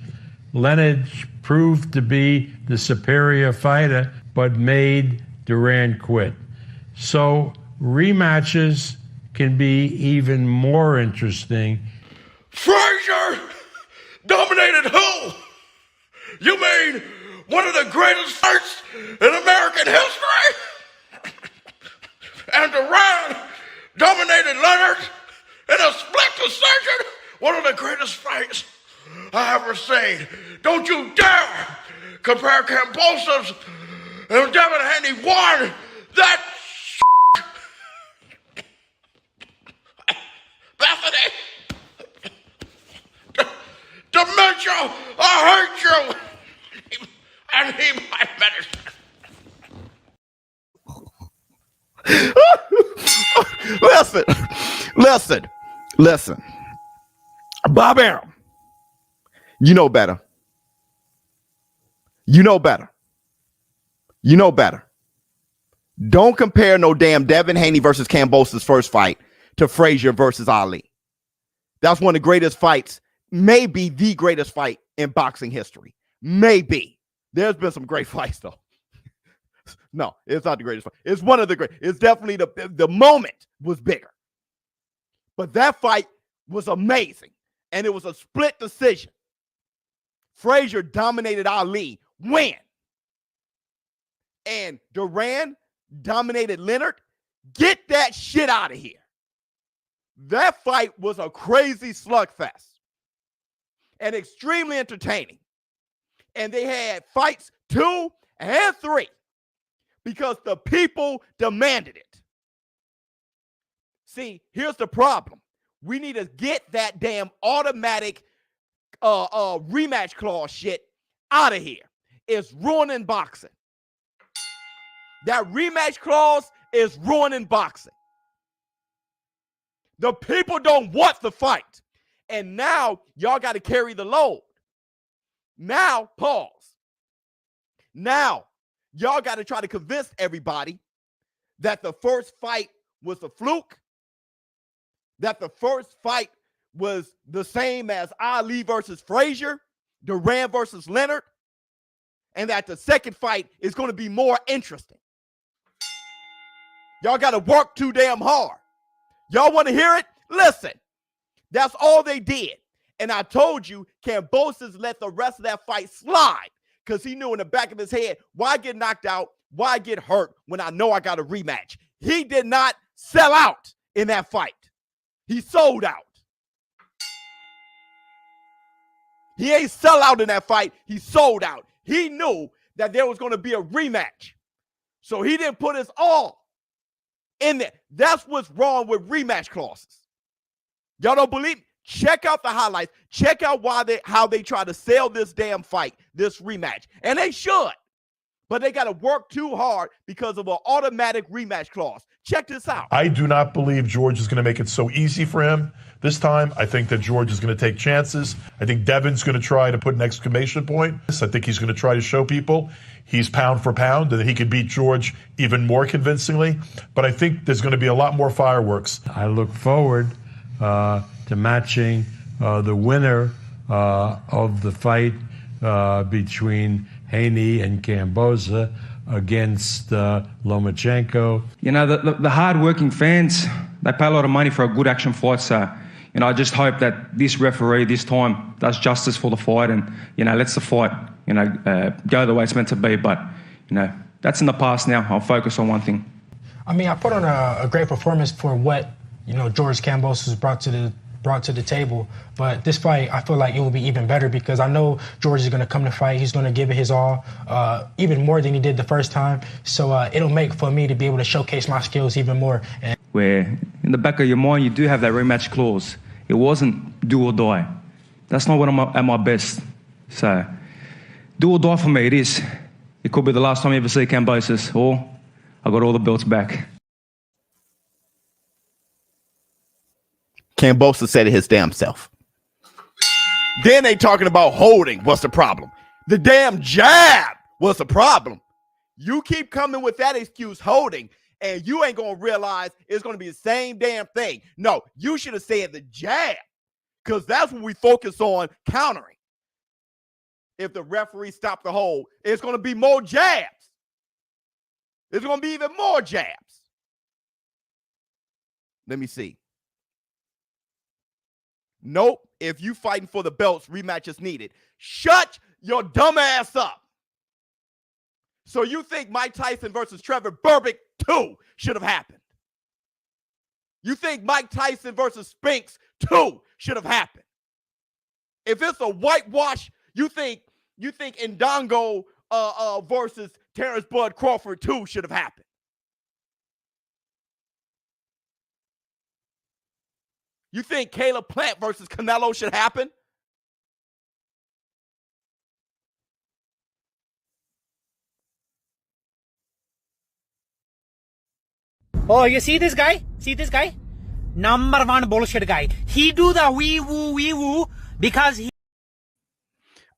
Leonard proved to be the superior fighter, but made Duran quit. So rematches can be even more interesting. Frazier dominated who? You mean one of the greatest fights in American history? And Duran dominated Leonard in a split decision? One of the greatest fights I ever seen. Don't you dare compare Kambosos and Devin Haney won that Bethany. Dementia, I hate you. And he my medicine. Listen. Bob Arum, you know better. You know better. Don't compare no damn Devin Haney versus Kambosos first fight to Frazier versus Ali. That's one of the greatest fights, maybe the greatest fight in boxing history. Maybe. There's been some great fights, though. No, it's not the greatest fight. It's one of the great. It's definitely the moment was bigger. But that fight was amazing. And it was a split decision. Frazier dominated Ali. Win. And Duran dominated Leonard. Get that shit out of here. That fight was a crazy slugfest and extremely entertaining. And they had fights 2 and 3 because the people demanded it. See, here's the problem. We need to get that damn automatic rematch clause shit out of here. It's ruining boxing. That rematch clause is ruining boxing. The people don't want the fight. And now y'all got to carry the load. Now, pause. Now, y'all got to try to convince everybody that the first fight was a fluke, that the first fight was the same as Ali versus Frazier, Duran versus Leonard, and that the second fight is going to be more interesting. Y'all got to work too damn hard. Y'all want to hear it? Listen, that's all they did. And I told you, Kambosos let the rest of that fight slide because he knew in the back of his head, why get knocked out? Why get hurt when I know I got a rematch? He did not sell out in that fight. He sold out. He ain't sell out in that fight. He sold out. He knew that there was going to be a rematch. So he didn't put his all in there. That's what's wrong with rematch clauses. Y'all don't believe me? Check out the highlights. Check out how they try to sell this damn fight, this rematch. And they should. But they got to work too hard because of an automatic rematch clause. Check this out. I do not believe George is going to make it so easy for him this time. I think that George is going to take chances. I think Devin's going to try to put an exclamation point. I think he's going to try to show people he's pound for pound and that he could beat George even more convincingly. But I think there's going to be a lot more fireworks. I look forward to matching the winner of the fight between Haney and Kambosos against Lomachenko. You know, the hard-working fans, they pay a lot of money for a good action fight, so, you know, I just hope that this referee this time does justice for the fight and, you know, lets the fight, you know, go the way it's meant to be. But, you know, that's in the past now. I'll focus on one thing. I mean, I put on a great performance for what, you know, George Kambosos brought to the table. But this fight, I feel like it will be even better because I know George is going to come to fight. He's going to give it his all, even more than he did the first time. So it'll make for me to be able to showcase my skills even more. And where in the back of your mind, you do have that rematch clause. It wasn't do or die. That's not what I'm at my best. So do or die for me, it is. It could be the last time you ever see Kambosos, or I got all the belts back. Kambosos said it his damn self. Then they talking about holding. What's the problem? The damn jab was the problem. You keep coming with that excuse, holding, and you ain't going to realize it's going to be the same damn thing. No, you should have said the jab because that's what we focus on countering. If the referee stopped the hold, it's going to be more jabs. It's going to be even more jabs. Let me see. Nope. If you fighting for the belts, rematch is needed. Shut your dumb ass up. So you think Mike Tyson versus Trevor Berbick 2 should have happened? You think Mike Tyson versus Spinks 2 should have happened? If it's a whitewash, you think Ndongo versus Terrence Bud Crawford 2 should have happened? You think Caleb Plant versus Canelo should happen? Oh, you see this guy? See this guy? Number one bullshit guy. He do the wee woo because he...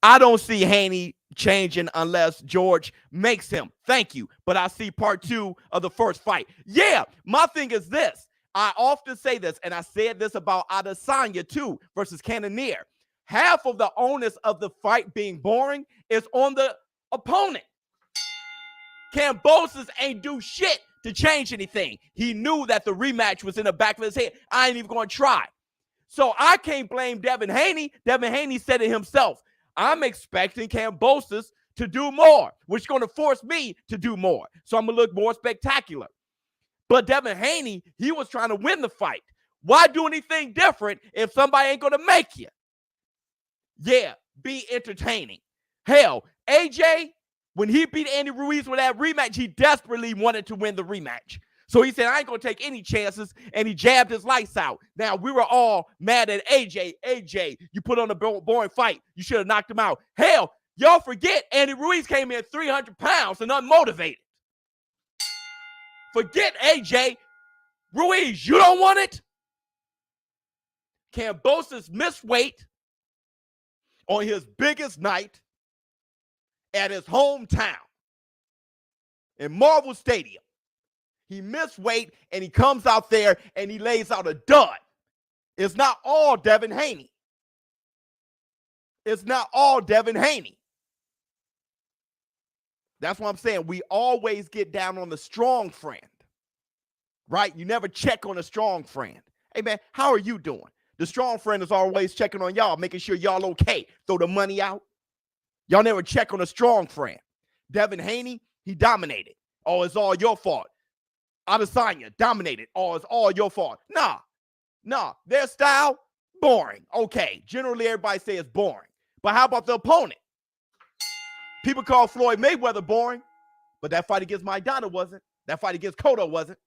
I don't see Haney changing unless George makes him. Thank you. But I see part 2 of the first fight. Yeah, my thing is this. I often say this, and I said this about Adesanya too versus Cannonier. Half of the onus of the fight being boring is on the opponent. Kambosos ain't do shit to change anything. He knew that the rematch was in the back of his head. I ain't even going to try. So I can't blame Devin Haney. Devin Haney said it himself. I'm expecting Kambosos to do more, which is going to force me to do more. So I'm going to look more spectacular. But Devin Haney, he was trying to win the fight. Why do anything different if somebody ain't going to make you? Yeah, be entertaining. Hell, AJ, when he beat Andy Ruiz with that rematch, he desperately wanted to win the rematch. So he said, I ain't going to take any chances, and he jabbed his lights out. Now, we were all mad at AJ. AJ, you put on a boring fight. You should have knocked him out. Hell, y'all forget Andy Ruiz came in 300 pounds and unmotivated. Forget AJ. Ruiz, you don't want it? Kambosos missed weight on his biggest night at his hometown in Marvel Stadium. He missed weight, and he comes out there, and he lays out a dud. It's not all Devin Haney. It's not all Devin Haney. That's what I'm saying. We always get down on the strong friend, right? You never check on a strong friend. Hey, man, how are you doing? The strong friend is always checking on y'all, making sure y'all okay. Throw the money out. Y'all never check on a strong friend. Devin Haney, he dominated. Oh, it's all your fault. Adesanya dominated. Oh, it's all your fault. Nah. Their style, boring. Okay, generally everybody say it's boring. But how about the opponent? People call Floyd Mayweather boring, but that fight against Maidana wasn't. That fight against Cotto wasn't.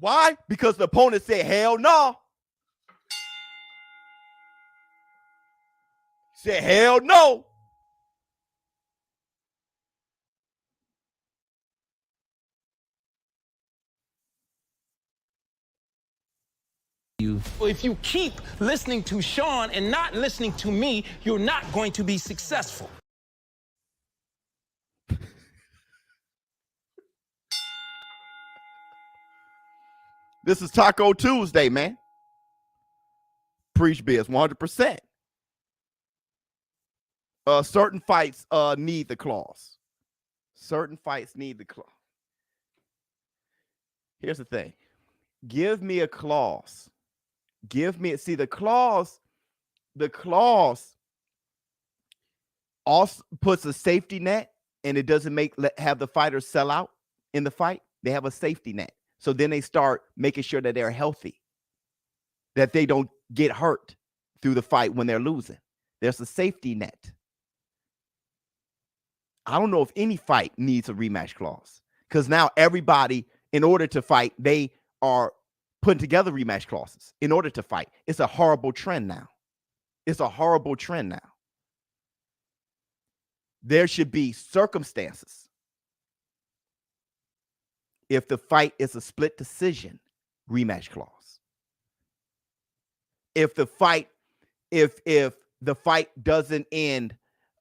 Why? Because the opponent said, hell no. Said, hell no. If you keep listening to Sean and not listening to me, you're not going to be successful. This is Taco Tuesday, man. Preach Biz, 100%. Certain fights need the clause. Certain fights need the clause. Here's the thing. Give me a clause. See, the clause also puts a safety net, and it doesn't have the fighters sell out in the fight. They have a safety net. So then they start making sure that they're healthy, that they don't get hurt through the fight when they're losing. There's a safety net. I don't know if any fight needs a rematch clause, because now everybody, in order to fight, they are putting together rematch clauses in order to fight. It's a horrible trend now. There should be circumstances. If the fight is a split decision, rematch clause. If the fight doesn't end,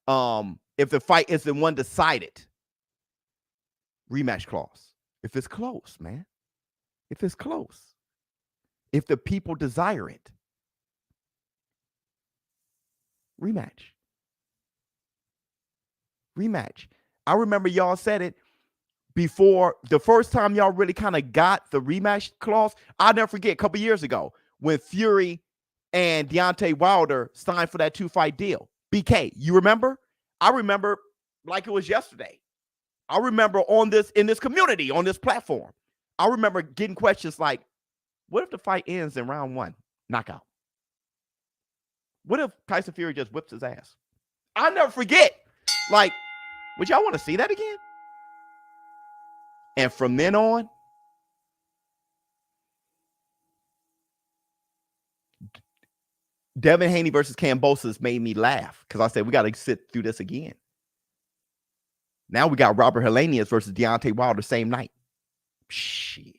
if the fight isn't one decided, rematch clause. If it's close, man. If it's close. If the people desire it, rematch. I remember y'all said it before. The first time y'all really kind of got the rematch clause, I'll never forget, a couple years ago when Fury and Deontay Wilder signed for that 2-fight deal. BK, you remember? I remember like it was yesterday. I remember in this community, on this platform, I remember getting questions like, what if the fight ends in round 1? Knockout. What if Tyson Fury just whips his ass? I'll never forget. Like, would y'all want to see that again? And from then on, Devin Haney versus Kambosos made me laugh because I said, we got to sit through this again. Now we got Robert Helenius versus Deontay Wilder same night. Shit.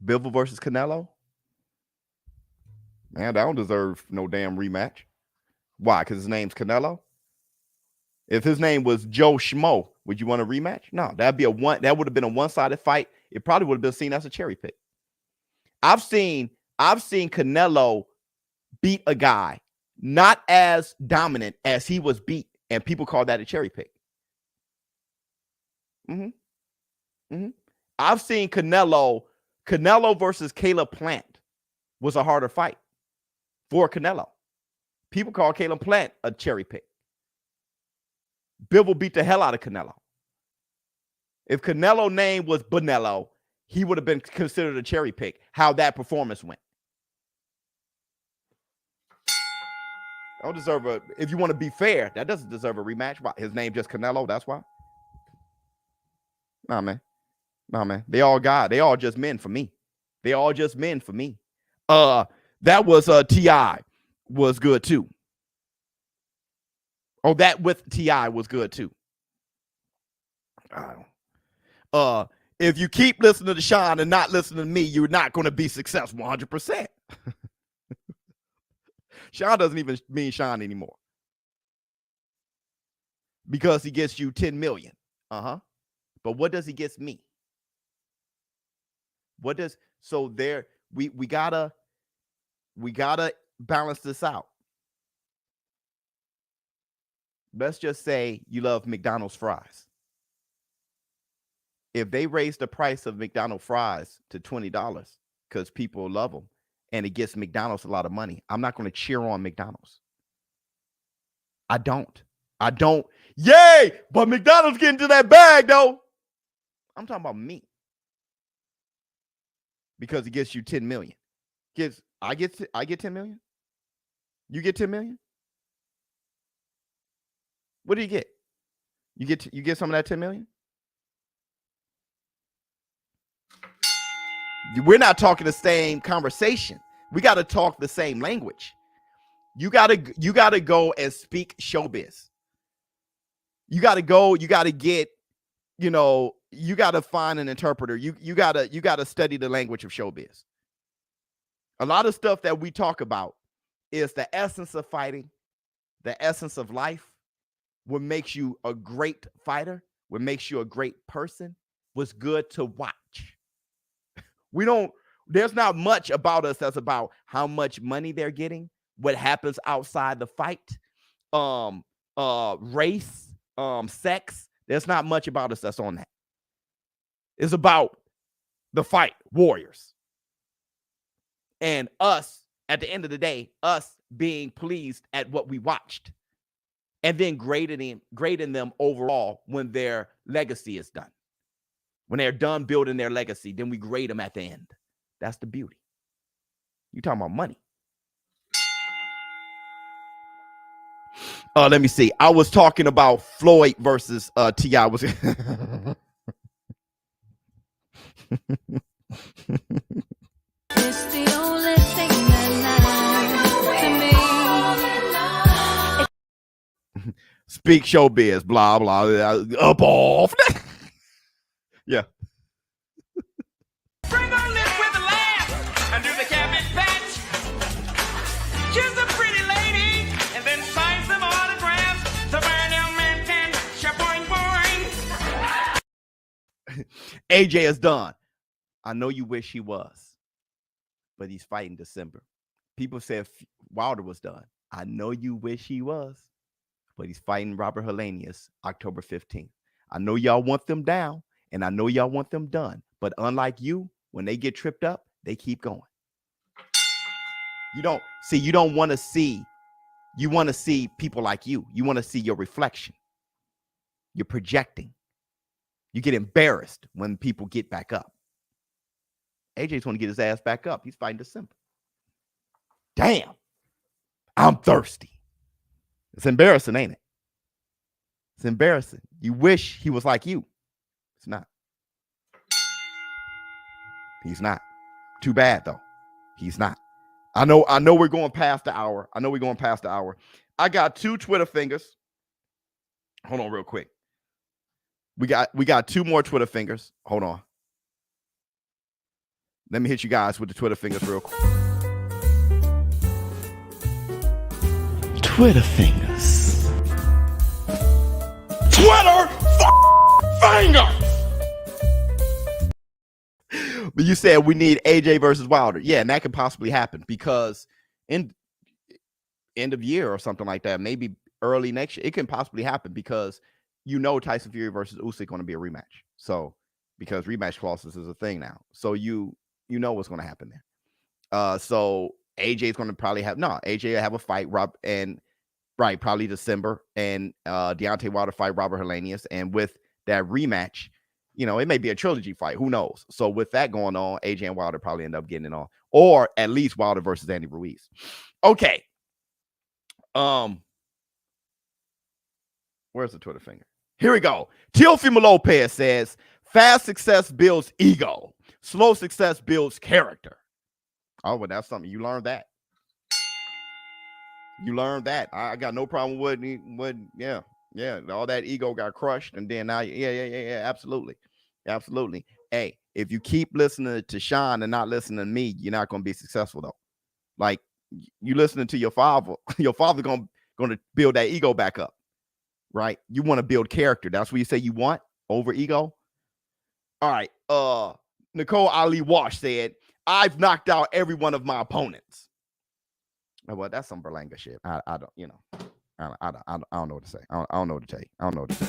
Bivol versus Canelo. Man, that don't deserve no damn rematch. Why? Because his name's Canelo? If his name was Joe Schmo, would you want a rematch? No, that would have been a one-sided fight. It probably would have been seen as a cherry pick. I've seen Canelo beat a guy not as dominant as he was beat, and people call that a cherry pick. I've seen Canelo versus Caleb Plant was a harder fight for Canelo. People call Caleb Plant a cherry pick. Bivol beat the hell out of Canelo. If Canelo's name was Bonello, he would have been considered a cherry pick, how that performance went. Don't deserve a, if you want to be fair, that doesn't deserve a rematch. Why? His name just Canelo, that's why. Nah, man. Nah, man. They all God. They all just men for me. They all just men for me. That was T.I. was good too. Oh, that with T.I. was good too. If you keep listening to Sean and not listening to me, you're not going to be successful 100%. Sean doesn't even mean Sean anymore because he gets you 10 million. But what does he get me? What does, so there, we gotta balance this out. Let's just say you love McDonald's fries. If they raise the price of McDonald's fries to $20 because people love them and it gets McDonald's a lot of money, I'm not going to cheer on McDonald's. I don't. Yay! But McDonald's getting to that bag though. I'm talking about me. Because it gets you 10 million. I get 10 million? You get 10 million? What do you get? You get some of that 10 million? We're not talking the same conversation. We got to talk the same language. You got to go and speak showbiz. You got to go, you got to get, you got to find an interpreter. You got to study the language of showbiz. A lot of stuff that we talk about is the essence of fighting, the essence of life. What makes you a great fighter, what makes you a great person, what's good to watch. There's not much about us that's about how much money they're getting, what happens outside the fight, race, sex. There's not much about us that's on that. It's about the fight, warriors. And us, at the end of the day, us being pleased at what we watched. And then grading them overall when their legacy is done. When they're done building their legacy, then we grade them at the end. That's the beauty. You talking about money. Let me see. I was talking about Floyd versus T.I. was It's the only thing that matters to me. Speak showbiz, blah, blah, up off. Yeah. Bring on this with a laugh and do the cabbage patch. She's a pretty lady and then sign some autographs so burn young man can shaboing boing. AJ is done. I know you wish he was, but he's fighting December. People said Wilder was done. I know you wish he was, but he's fighting Robert Helenius October 15th. I know y'all want them down. And I know y'all want them done. But unlike you, when they get tripped up, they keep going. You want to see people like you. You want to see your reflection. You're projecting. You get embarrassed when people get back up. AJ's want to get his ass back up. He's fighting December. Damn. I'm thirsty. It's embarrassing, ain't it? It's embarrassing. You wish he was like you. It's not. He's not. Too bad though. He's not. I know we're going past the hour. I got 2 Twitter fingers. Hold on real quick. We got 2 more Twitter fingers. Hold on. Let me hit you guys with the Twitter fingers real quick. Twitter fingers. Twitter fingers. But you said we need AJ versus Wilder. Yeah, and that could possibly happen because in end of year or something like that, maybe early next year, it can possibly happen because Tyson Fury versus Usyk going to be a rematch. So because rematch clauses is a thing now. So you know what's going to happen there. So AJ's going to probably AJ will have a fight, probably December, and Deontay Wilder fight Robert Helenius, and with that rematch, it may be a trilogy fight. Who knows? So with that going on, AJ and Wilder probably end up getting it on, or at least Wilder versus Andy Ruiz. Okay. Where's the Twitter finger? Here we go. Teofimo Lopez says, fast success builds ego. Slow success builds character. Oh, well, that's something. You learned that. You learned that. I got no problem with yeah. All that ego got crushed, and then now, yeah, absolutely. Hey, if you keep listening to Sean and not listening to me, you're not going to be successful, though. Like, you listening to your father going to build that ego back up, right? You want to build character. That's what you say you want over ego. All right. Nicole Ali Wash said, I've knocked out every one of my opponents. Well, that's some Berlanga shit. I don't, I don't know what to say. I don't know what to tell you. I don't know what to say.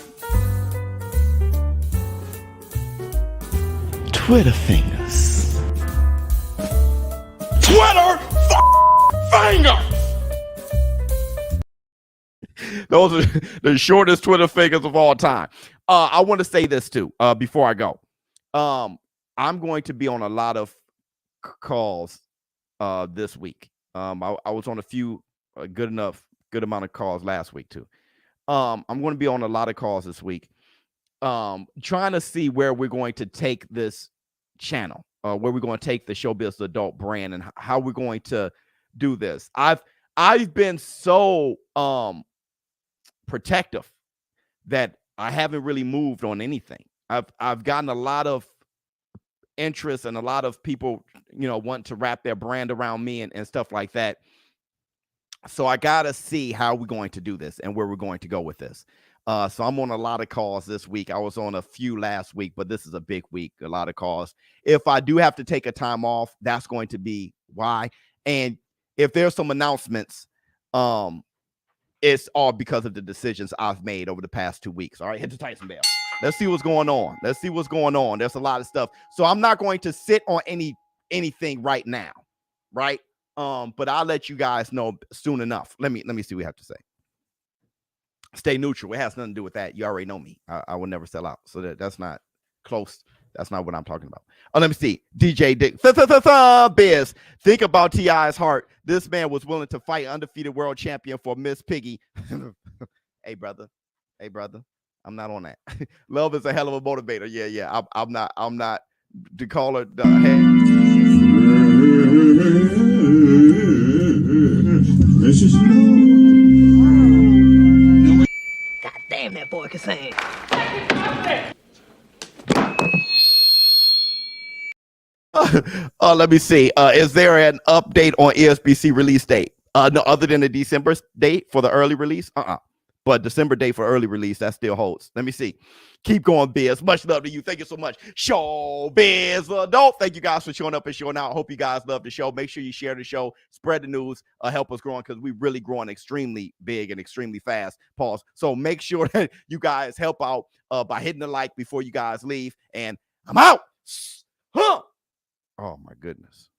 Twitter fingers. Twitter fingers. Those are the shortest Twitter fingers of all time. I want to say this too before I go. I'm going to be on a lot of calls this week. I was on a few good amount of calls last week too. I'm going to be on a lot of calls this week, trying to see where we're going to take this channel, where we're going to take the ShowBizz The Adult brand, and how we're going to do this. I've been so protective that I haven't really moved on anything. I've gotten a lot of interest and a lot of people, want to wrap their brand around me and stuff like that. So I got to see how we're going to do this and where we're going to go with this. So I'm on a lot of calls this week. I was on a few last week, but this is a big week, a lot of calls. If I do have to take a time off, that's going to be why. And if there's some announcements, it's all because of the decisions I've made over the past 2 weeks. All right, hit the Tyson bell. Let's see what's going on. There's a lot of stuff. So I'm not going to sit on anything right now, right? But I'll let you guys know soon enough. Let me see what we have to say. Stay neutral. It has nothing to do with that. You already know me. I will never sell out. So that's not close. That's not what I'm talking about. Let me see. DJ Dick. Biz. Think about T.I.'s heart. This man was willing to fight undefeated world champion for Miss Piggy. Hey, brother. I'm not on that. Love is a hell of a motivator. Yeah. I'm not to call her. God damn, that boy can sing. Let me see. Is there an update on ESBC release date? No, other than the December date for the early release? But December date for early release, that still holds. Let me see. Keep going, Biz. Much love to you. Thank you so much. ShowBizz The Adult. Thank you guys for showing up and showing out. I hope you guys love the show. Make sure you share the show, spread the news, help us growing, because we're really growing extremely big and extremely fast. Pause. So make sure that you guys help out by hitting the like before you guys leave. And I'm out. Huh. Oh my goodness.